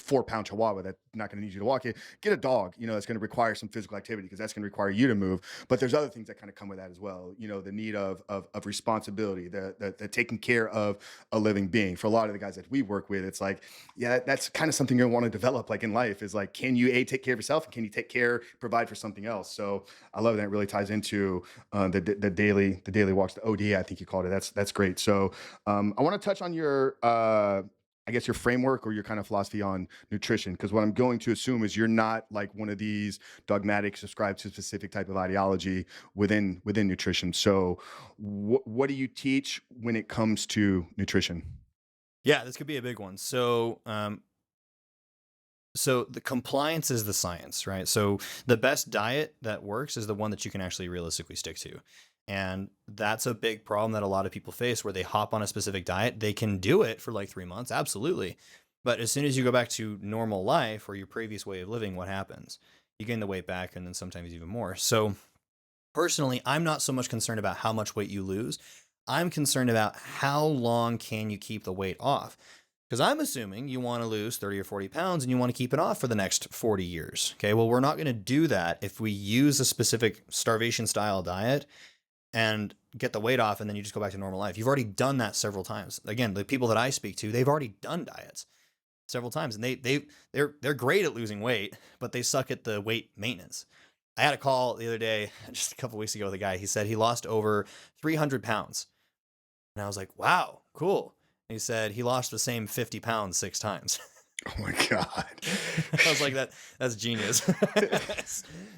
4-pound chihuahua that's not going to need you to walk it. Get a dog, that's going to require some physical activity because that's going to require you to move. But there's other things that kind of come with that as well. The need of responsibility, the taking care of a living being. For a lot of the guys that we work with, it's like, yeah, that's kind of something you want to develop like in life is like, can you take care of yourself, and can you provide for something else? So I love that. It really ties into the daily walks, the OD, I think you called it. That's great. So I want to touch on your I guess your framework or your kind of philosophy on nutrition, because what I'm going to assume is you're not like one of these dogmatic, subscribe to a specific type of ideology within nutrition. So, what do you teach when it comes to nutrition? Yeah, this could be a big one. So so the compliance is the science, right? So the best diet that works is the one that you can actually realistically stick to. And that's a big problem that a lot of people face, where they hop on a specific diet. They can do it for like 3 months, absolutely. But as soon as you go back to normal life or your previous way of living, what happens? You gain the weight back, and then sometimes even more. So personally, I'm not so much concerned about how much weight you lose. I'm concerned about how long can you keep the weight off. Because I'm assuming you want to lose 30 or 40 pounds and you want to keep it off for the next 40 years. Okay, well, we're not going to do that if we use a specific starvation style diet and get the weight off, and then you just go back to normal life. You've already done that several times. Again, the people that I speak to, they've already done diets several times, and they're great at losing weight, but they suck at the weight maintenance. I had a call the other day, just a couple weeks ago, with a guy. He said he lost over 300 pounds. And I was like, wow, cool. And he said he lost the same 50 pounds 6 times. Oh my God. I was like, that's genius.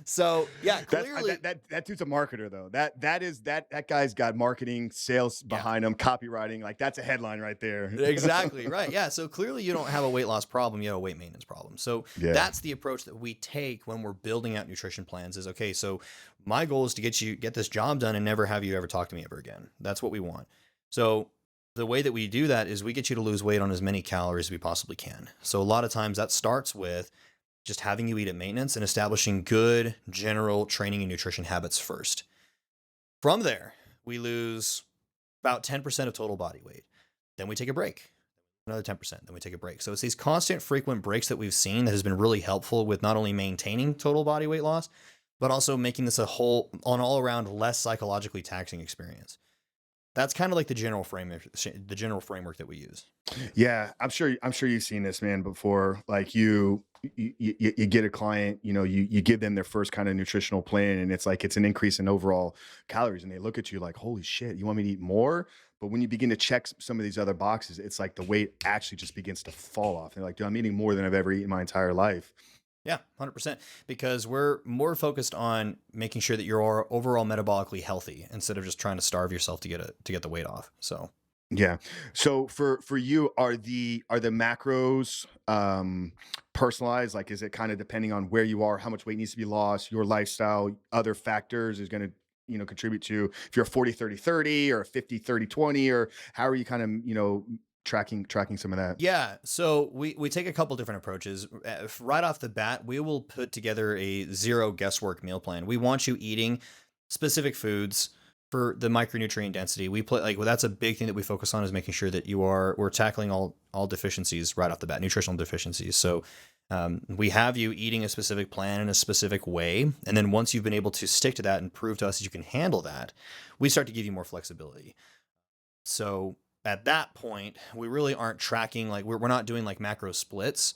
So yeah, clearly that dude's a marketer though. That guy's got marketing, sales behind him, copywriting. Like that's a headline right there. Exactly right. Yeah. So clearly you don't have a weight loss problem, you have a weight maintenance problem. So Yeah. that's the approach that we take when we're building out nutrition plans is, okay, so my goal is to get this job done and never have you ever talk to me ever again. That's what we want. So the way that we do that is we get you to lose weight on as many calories as we possibly can. So a lot of times that starts with just having you eat at maintenance and establishing good general training and nutrition habits first. From there, we lose about 10% of total body weight. Then we take a break, another 10%, then we take a break. So it's these constant frequent breaks that we've seen that has been really helpful with not only maintaining total body weight loss, but also making this an all around less psychologically taxing experience. That's kind of like the general framework that we use. Yeah, I'm sure you've seen this, man, before. Like you get a client, you give them their first kind of nutritional plan, and it's like it's an increase in overall calories, and they look at you like, holy shit, you want me to eat more? But when you begin to check some of these other boxes, it's like the weight actually just begins to fall off. And like, dude, I'm eating more than I've ever eaten my entire life. Yeah, 100%. Because we're more focused on making sure that you're overall metabolically healthy instead of just trying to starve yourself to get the weight off. So Yeah. So for you, are the macros personalized? Like, is it kind of depending on where you are, how much weight needs to be lost, your lifestyle, other factors is going to, contribute to if you're a 40-30-30 or a 50-30-20, or how are you kind of, tracking some of that? yeah, so we take a couple different approaches. Right off the bat, we will put together a zero guesswork meal plan. We want you eating specific foods for the micronutrient density. We play like well, that's a big thing that we focus on is making sure that we're tackling all deficiencies right off the bat, nutritional deficiencies. So we have you eating a specific plan in a specific way, and then once you've been able to stick to that and prove to us that you can handle that, we start to give you more flexibility. So at that point, we really aren't tracking like we're not doing like macro splits.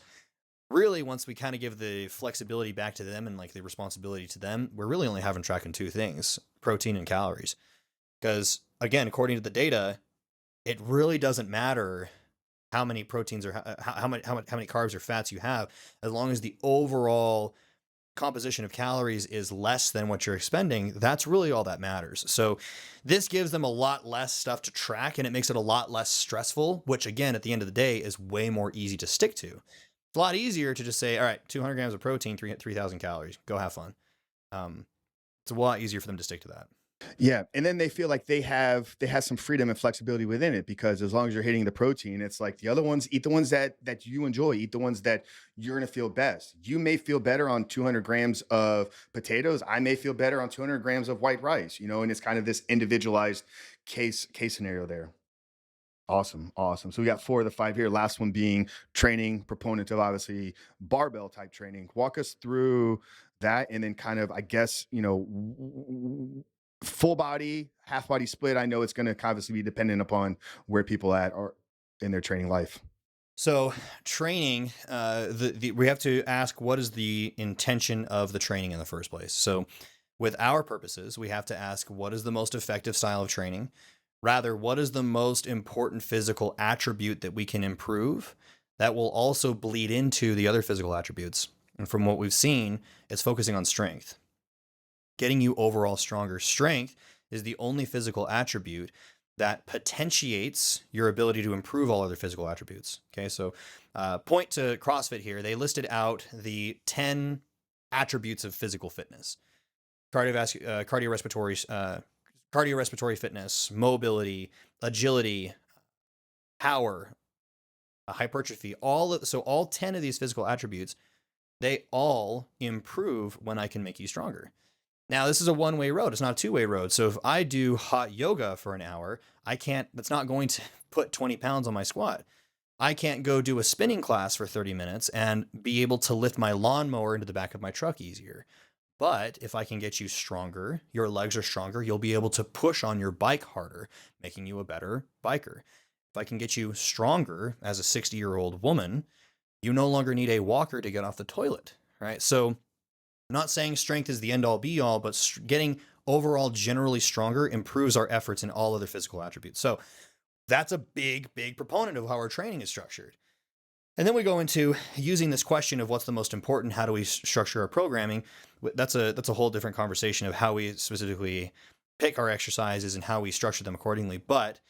Really, once we kind of give the flexibility back to them and like the responsibility to them, we're really only having tracking two things: protein and calories. Because again, according to the data, it really doesn't matter how many proteins or how many carbs or fats you have, as long as the overall composition of calories is less than what you're expending. That's really all that matters. So this gives them a lot less stuff to track, and it makes it a lot less stressful, which again, at the end of the day, is way more easy to stick to. It's a lot easier to just say, all right, 200 grams of protein, 3,000 calories, go have fun. It's a lot easier for them to stick to that. Yeah, and then they feel like they have some freedom and flexibility within it, because as long as you're hitting the protein, it's like the other ones, eat the ones that you enjoy, eat the ones that you're gonna feel best. You may feel better on 200 grams of potatoes. I may feel better on 200 grams of white rice, and it's kind of this individualized case scenario there. Awesome, awesome. So we got 4 of the 5 here. Last one being training, proponent of obviously barbell type training. Walk us through that, and then kind of, I guess, full body, half body split. I know it's going to obviously be dependent upon where people at are in their training life. So training, we have to ask what is the intention of the training in the first place. So with our purposes, we have to ask what is the most effective style of training. Rather, what is the most important physical attribute that we can improve that will also bleed into the other physical attributes? And from what we've seen, it's focusing on strength. Getting you overall stronger. Strength is the only physical attribute that potentiates your ability to improve all other physical attributes. Okay, so point to CrossFit here. They listed out the 10 attributes of physical fitness: cardiorespiratory fitness, mobility, agility, power, hypertrophy. All 10 of these physical attributes, they all improve when I can make you stronger. Now, this is a one-way road. It's not a two-way road. So if I do hot yoga for an hour, that's not going to put 20 pounds on my squat. I can't go do a spinning class for 30 minutes and be able to lift my lawnmower into the back of my truck easier. But if I can get you stronger, your legs are stronger, you'll be able to push on your bike harder, making you a better biker. If I can get you stronger as a 60-year-old woman, you no longer need a walker to get off the toilet, right? So I'm not saying strength is the end all be all, but getting overall generally stronger improves our efforts in all other physical attributes. So that's a big, big proponent of how our training is structured. And then we go into using this question of what's the most important, how do we structure our programming? That's a whole different conversation of how we specifically pick our exercises and how we structure them accordingly. But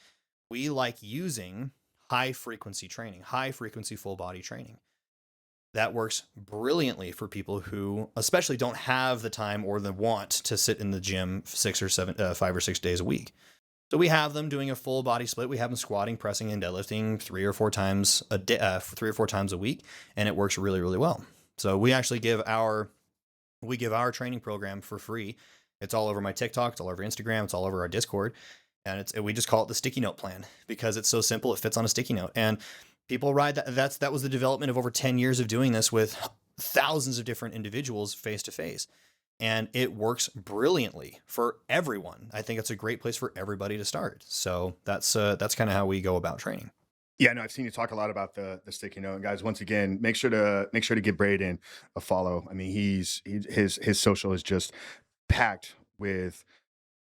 we like using high frequency training, high frequency full body training. That works brilliantly for people who especially don't have the time or the want to sit in the gym 5 or 6 days a week. So we have them doing a full body split. We have them squatting, pressing, and deadlifting 3 or 4 times a day, 3 or 4 times a week, and it works really, really well. So we actually give our training program for free. It's all over my TikTok, it's all over Instagram, it's all over our Discord, and we just call it the sticky note plan because it's so simple. It fits on a sticky note, and people ride that. That was the development of over 10 years of doing this with thousands of different individuals face to face. And it works brilliantly for everyone. I think it's a great place for everybody to start. So that's kind of how we go about training. Yeah, no, I've seen you talk a lot about the sticky note. And guys, once again, make sure to give Braydon a follow. I mean, his social is just packed with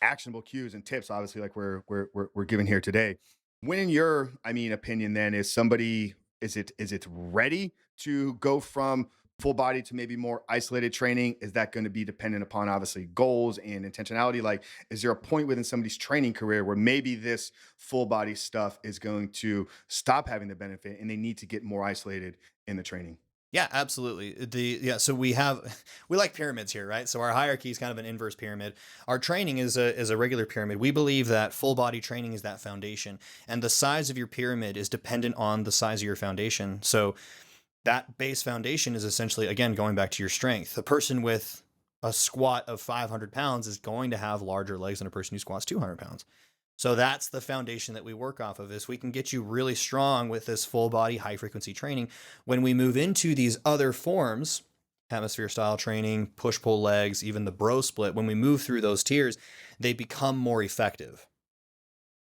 actionable cues and tips, obviously, like we're giving here today. When, in your, I mean, opinion, then is somebody, is it ready to go from full body to maybe more isolated training? Is that going to be dependent upon obviously goals and intentionality? Like, is there a point within somebody's training career where maybe this full body stuff is going to stop having the benefit and they need to get more isolated in the training? Yeah, absolutely. So we have we like pyramids here, right? So our hierarchy is kind of an inverse pyramid. Our training is a regular pyramid. We believe that full body training is that foundation, and the size of your pyramid is dependent on the size of your foundation. So that base foundation is essentially, again, going back to your strength. A person with a squat of 500 pounds is going to have larger legs than a person who squats 200 pounds. So that's the foundation that we work off of, is we can get you really strong with this full body high frequency training. When we move into these other forms, hemisphere style training, push pull legs, even the bro split, when we move through those tiers, they become more effective.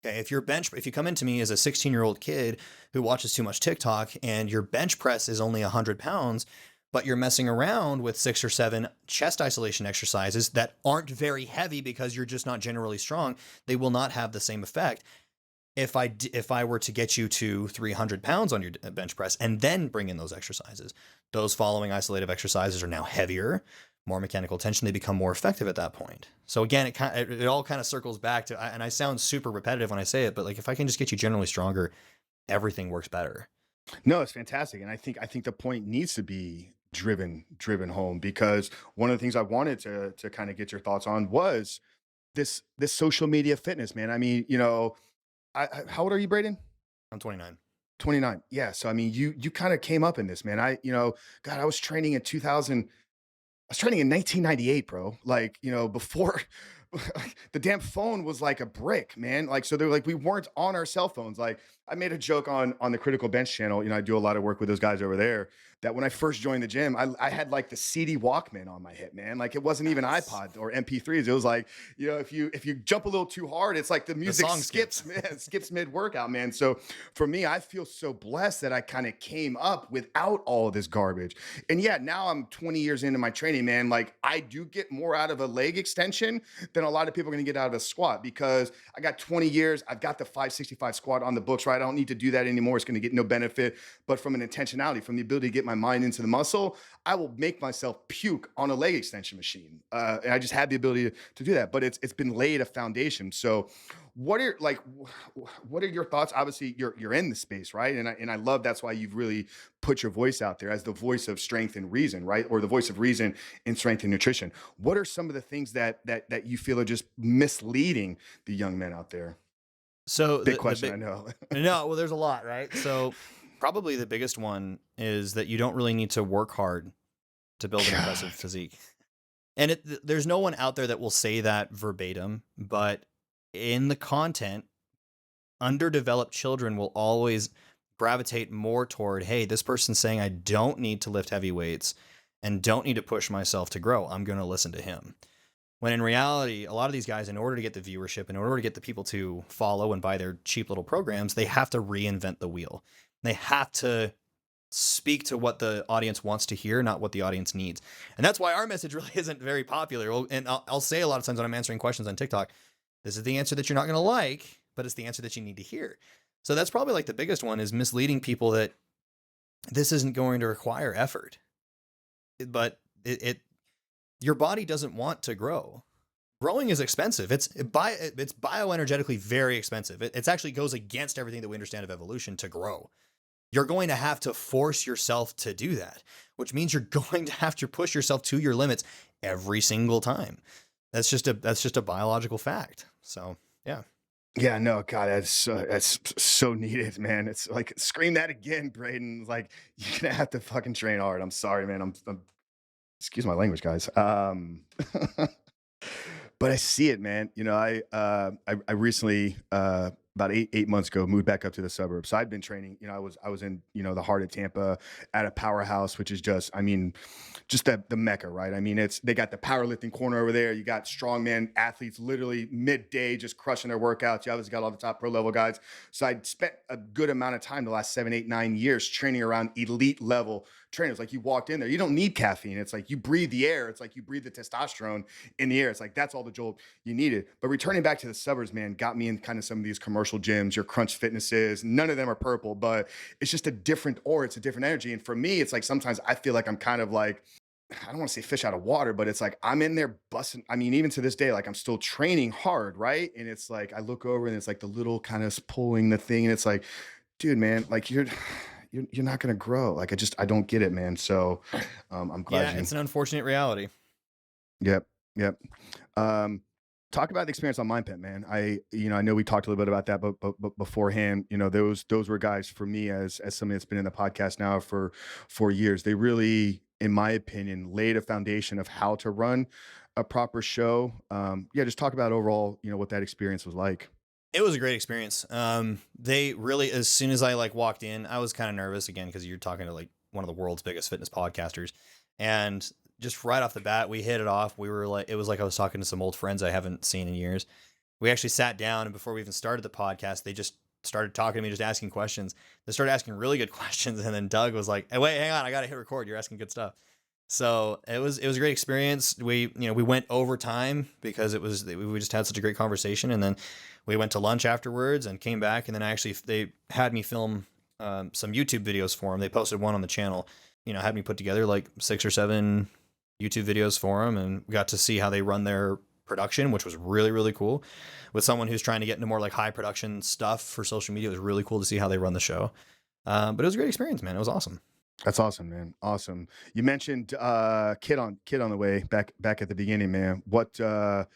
Okay, if you come into me as a 16-year-old kid who watches too much TikTok and your bench press is only 100 pounds, but you're messing around with 6 or 7 chest isolation exercises that aren't very heavy because you're just not generally strong, they will not have the same effect. If I were to get you to 300 pounds on your bench press and then bring in those exercises, those following isolative exercises are now heavier, more mechanical tension, they become more effective at that point. So again, it all kind of circles back to, and I sound super repetitive when I say it, but like, if I can just get you generally stronger, everything works better. No, it's fantastic, and I think the point needs to be driven home, because one of the things I wanted to kind of get your thoughts on was this social media fitness, man. I mean, how old are you, Braden? I'm 29. 29. Yeah. So I mean, you kind of came up in this, man. God, I was training in 2000. I was training in 1998, bro. Like, before the damn phone was like a brick, man. Like, so they're like, we weren't on our cell phones. Like, I made a joke on the Critical Bench channel. I do a lot of work with those guys over there. That when I first joined the gym, I had like the CD Walkman on my hip, man. Like, it wasn't even Nice. iPod or MP3s. It was like, if you jump a little too hard, it's like the The music song skips, man. It skips mid workout, man. So for me, I feel so blessed that I kind of came up without all of this garbage. And yeah, now I'm 20 years into my training, man. Like, I do get more out of a leg extension than a lot of people are going to get out of a squat, because I got 20 years. I've got the 565 squat on the books, right? I don't need to do that anymore. It's going to get no benefit. But from an intentionality, from the ability to get my mind into the muscle, I will make myself puke on a leg extension machine. And I just had the ability to do that. But it's been laid a foundation. So what are your thoughts? Obviously, you're in the space, right? And I love, that's why you've really put your voice out there as the voice of strength and reason, right? Or the voice of reason in strength and nutrition. What are some of the things that you feel are just misleading the young men out there? So Big question, I know. no, well, there's a lot, right? So probably the biggest one is that you don't really need to work hard to build an impressive God. physique. And there's no one out there that will say that verbatim, but in the content, underdeveloped children will always gravitate more toward, hey, this person's saying I don't need to lift heavy weights and don't need to push myself to grow. I'm going to listen to him. When in reality, a lot of these guys, in order to get the viewership, in order to get the people to follow and buy their cheap little programs, they have to reinvent the wheel. They have to speak to what the audience wants to hear, not what the audience needs. And that's why our message really isn't very popular. And I'll say a lot of times when I'm answering questions on TikTok, this is the answer that you're not going to like, but it's the answer that you need to hear. So that's probably like the biggest one, is misleading people that this isn't going to require effort. But your body doesn't want to grow. Growing is expensive. It's bioenergetically very expensive. It's actually goes against everything that we understand of evolution to grow. You're going to have to force yourself to do that, which means you're going to have to push yourself to your limits every single time. That's just a biological fact. So yeah. Yeah, no, God, that's so needed, man. It's like, scream that again, Braden. Like, you're gonna have to fucking train hard. I'm sorry, man. I'm excuse my language, guys. But I see it, man. I recently, about eight months ago, moved back up to the suburbs. So I'd been training. I was in the heart of Tampa at a powerhouse, which is just, I mean, just the mecca, right? I mean, they got the powerlifting corner over there. You got strongman athletes literally midday just crushing their workouts. You obviously got all the top pro level guys. So I'd spent a good amount of time the last 7, 8, 9 years training around elite level trainers. Like you walked in there, you don't need caffeine. It's like you breathe the air. It's like you breathe the testosterone in the air. It's like that's all the jolt you needed. But returning back to the suburbs, man, got me in kind of some of these commercial gyms, your Crunch Fitnesses. None of them are purple, but it's just a different aura. It's a different energy. And for me, it's like sometimes I feel like I'm kind of like, I don't want to say fish out of water, but it's like I'm in there busting. I mean, even to this day, like I'm still training hard, right? And it's like I look over and it's like the little kind of pulling the thing, and it's like, dude, man, like you're not gonna grow. Like I don't get it, man. So I'm glad Yeah, you. it's an unfortunate reality. Yep, yep. Um, talk about the experience on MindPet, man. I know we talked a little bit about that, but beforehand, those were guys for me as somebody that's been in the podcast now for 4 years. They really, in my opinion, laid a foundation of how to run a proper show. Yeah, just talk about overall, what that experience was like. It was a great experience. They really, as soon as I like walked in, I was kind of nervous again because you're talking to like one of the world's biggest fitness podcasters, and just right off the bat, we hit it off. We were like, it was like I was talking to some old friends I haven't seen in years. We actually sat down, and before we even started the podcast, they just started talking to me, just asking questions. They started asking really good questions, and then Doug was like, "Hey, wait, hang on, I gotta hit record. You're asking good stuff." So it was a great experience. We went overtime because we just had such a great conversation, and then we went to lunch afterwards and came back, and then they had me film some YouTube videos for them. They posted one on the channel, had me put together like 6 or 7 YouTube videos for them, and we got to see how they run their production, which was really, really cool. With someone who's trying to get into more like high production stuff for social media, it was really cool to see how they run the show. But it was a great experience, man. It was awesome. That's awesome, man. Awesome. You mentioned kid on the way back at the beginning, man. What are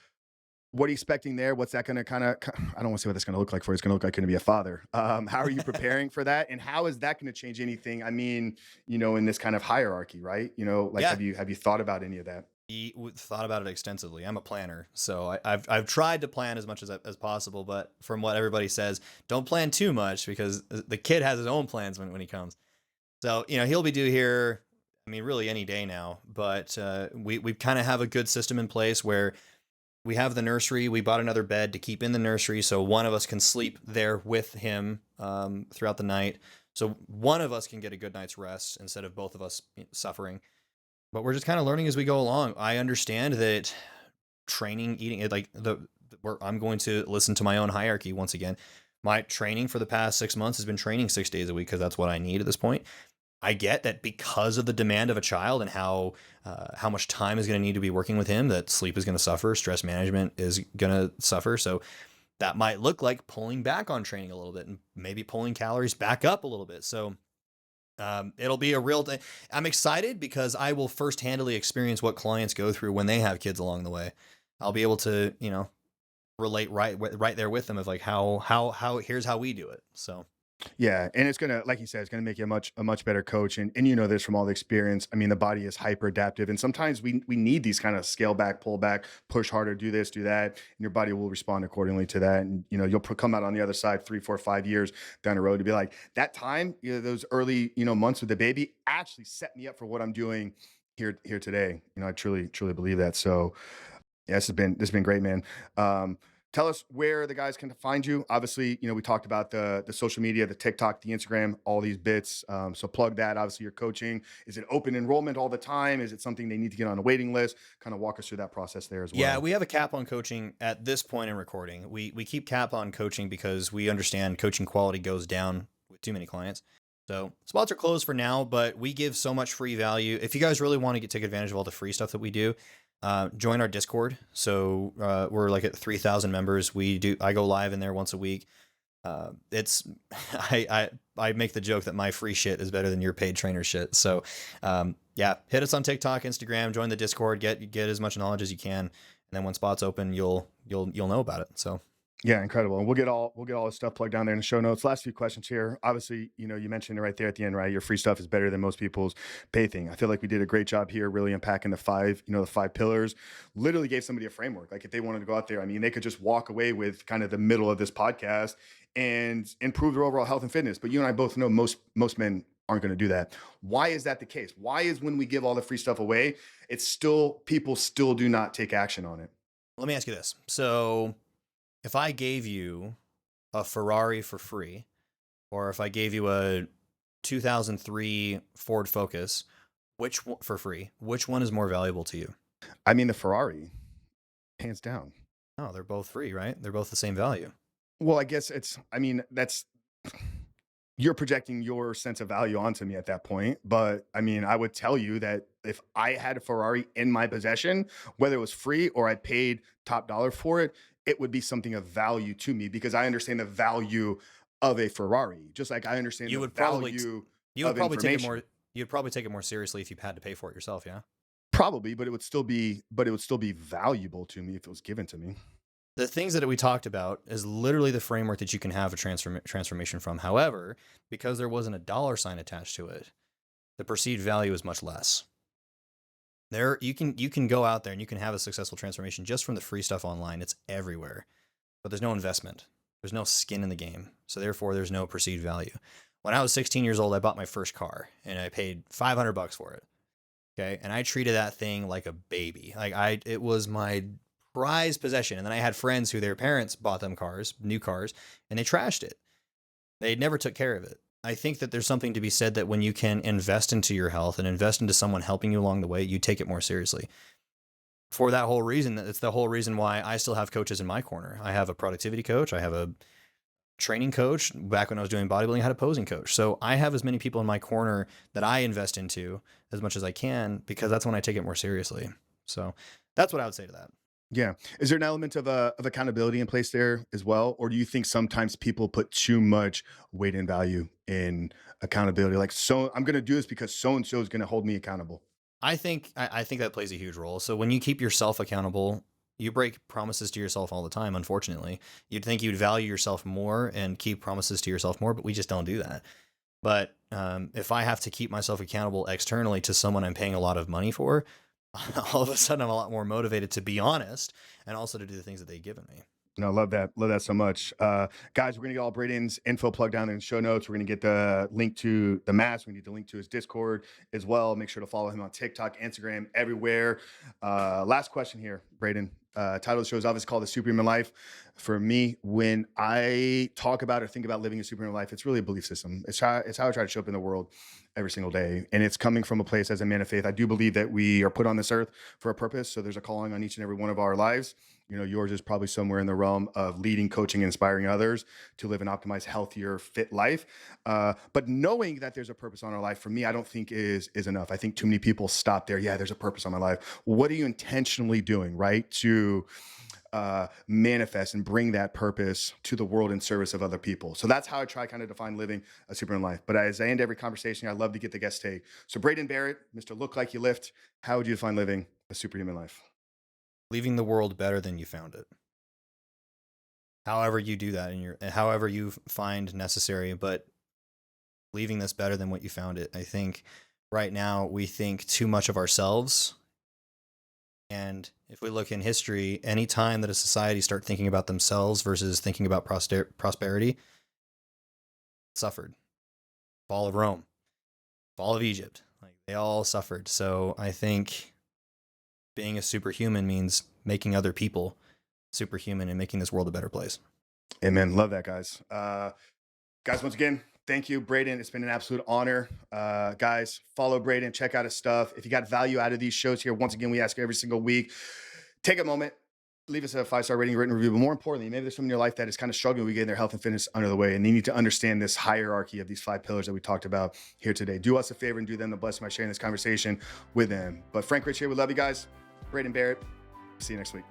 you expecting there? What's that going to kind of, I don't want to say what that's going to look like for you. It's going to look like going to be a father. How are you preparing for that? And how is that going to change anything? I mean, in this kind of hierarchy, right? Like, Yeah. have you thought about any of that? Thought about it extensively. I'm a planner, so I've tried to plan as much as possible. But from what everybody says, don't plan too much because the kid has his own plans when he comes. So he'll be due here. I mean, really any day now. But we kind of have a good system in place where we have the nursery. We bought another bed to keep in the nursery, so one of us can sleep there with him throughout the night. So one of us can get a good night's rest instead of both of us suffering. But we're just kind of learning as we go along. I understand that training, eating, like where I'm going to listen to my own hierarchy once again. My training for the past 6 months has been training 6 days a week because that's what I need at this point. I get that because of the demand of a child and how much time is going to need to be working with him, that sleep is going to suffer, stress management is going to suffer. So that might look like pulling back on training a little bit and maybe pulling calories back up a little bit. So it'll be a real thing. I'm excited because I will first-handedly experience what clients go through when they have kids along the way. I'll be able to, relate right there with them of like how here's how we do it. So Yeah, and it's gonna, like you said, it's gonna make you a much better coach. And you know this from all the experience. I mean, the body is hyper adaptive, and sometimes we need these kind of scale back, pull back, push harder, do this, do that, and your body will respond accordingly to that. And you'll come out on the other side 3, 4, 5 years down the road to be like that time. Those early months with the baby actually set me up for what I'm doing here today. I truly believe that. So yeah, this has been great, man. Tell us where the guys can find you. Obviously, we talked about the social media, the TikTok, the Instagram, all these bits. So plug that. Obviously, your coaching. Is it open enrollment all the time? Is it something they need to get on a waiting list? Kind of walk us through that process there as well. Yeah, we have a cap on coaching at this point in recording. We keep cap on coaching because we understand coaching quality goes down with too many clients. So spots are closed for now, but we give so much free value. If you guys really want to take advantage of all the free stuff that we do, join our Discord. So we're like at 3,000 members. I go live in there once a week. It's I make the joke that my free shit is better than your paid trainer shit. So yeah, hit us on TikTok, Instagram, join the Discord, get as much knowledge as you can, and then when spots open, you'll know about it. So. Yeah, incredible. And we'll get all this stuff plugged down there in the show notes. Last few questions here. Obviously, you mentioned it right there at the end, right? Your free stuff is better than most people's pay thing. I feel like we did a great job here, really unpacking the 5 pillars. Literally gave somebody a framework. Like if they wanted to go out there, I mean, they could just walk away with kind of the middle of this podcast and improve their overall health and fitness. But you and I both know most men aren't going to do that. Why is that the case? Why is when we give all the free stuff away, people still do not take action on it? Let me ask you this. So if I gave you a Ferrari for free, or if I gave you a 2003 Ford Focus, for free, which one is more valuable to you? I mean, the Ferrari, hands down. No, they're both free, right? They're both the same value. Well, I guess I mean, that's, you're projecting your sense of value onto me at that point. But I mean, I would tell you that if I had a Ferrari in my possession, whether it was free or I paid top dollar for it, it would be something of value to me because I understand the value of a Ferrari, just like I understand You the would probably value you would of probably take it information. more you'd probably take it more seriously if you had to pay for it yourself, yeah? Probably, but it would still be valuable to me if it was given to me. The things that we talked about is literally the framework that you can have a transformation from. However, because there wasn't a dollar sign attached to it, the perceived value is much less. There, you can go out there and you can have a successful transformation just from the free stuff online. It's everywhere, but there's no investment. There's no skin in the game, so therefore there's no perceived value. When I was 16 years old, I bought my first car and I paid $500 for it. Okay, and I treated that thing like a baby. It was my prized possession. And then I had friends who their parents bought them cars, new cars, and they trashed it. They never took care of it. I think that there's something to be said that when you can invest into your health and invest into someone helping you along the way, you take it more seriously. For that whole reason, it's the whole reason why I still have coaches in my corner. I have a productivity coach. I have a training coach. Back when I was doing bodybuilding, I had a posing coach. So I have as many people in my corner that I invest into as much as I can because that's when I take it more seriously. So that's what I would say to that. Yeah. Is there an element of accountability in place there as well? Or do you think sometimes people put too much weight and value in accountability? Like, so I'm going to do this because so and so is going to hold me accountable. I think that plays a huge role. So when you keep yourself accountable, you break promises to yourself all the time. Unfortunately, you'd think you'd value yourself more and keep promises to yourself more, but we just don't do that. But if I have to keep myself accountable externally to someone I'm paying a lot of money for, all of a sudden I'm a lot more motivated to be honest and also to do the things that they've given me. No, love that. Love that so much. Guys, we're going to get all Braydon's info plugged down in the show notes. We're going to get the link to the mask. We need the link to his Discord as well. Make sure to follow him on TikTok, Instagram, everywhere. Last question here, Braydon. Title of the show is obviously called The Superhuman Life. For me, when I talk about or think about living a superhuman life, it's really a belief system. It's how I try to show up in the world every single day. And it's coming from a place as a man of faith. I do believe that we are put on this earth for a purpose. So there's a calling on each and every one of our lives. You know, yours is probably somewhere in the realm of leading, coaching, and inspiring others to live an optimized, healthier, fit life. But knowing that there's a purpose on our life, for me, I don't think is enough. I think too many people stop there. Yeah, there's a purpose on my life. What are you intentionally doing, right, to manifest and bring that purpose to the world in service of other people? So that's how I try kind of define living a superhuman life. But as I end every conversation, I love to get the guest take. So Braydon Barrett, Mr. Look Like You Lift, how would you define living a superhuman life? Leaving the world better than you found it. However you do that however you find necessary, but leaving this better than what you found it. I think right now we think too much of ourselves. And if we look in history, any time that a society start thinking about themselves versus thinking about prosperity, it suffered. Fall of Rome, fall of Egypt, like they all suffered. So I think being a superhuman means making other people superhuman and making this world a better place. Amen. Love that, guys. Guys, once again, thank you, Braydon. It's been an absolute honor. Guys, follow Braydon, check out his stuff. If you got value out of these shows here, once again, we ask every single week, take a moment, leave us a 5-star rating, written review. But more importantly, maybe there's someone in your life that is kind of struggling with getting their health and fitness under the way, and they need to understand this hierarchy of these 5 pillars that we talked about here today. Do us a favor and do them the blessing by sharing this conversation with them. But Frank Rich here. We love you guys. Braydon Barrett. See you next week.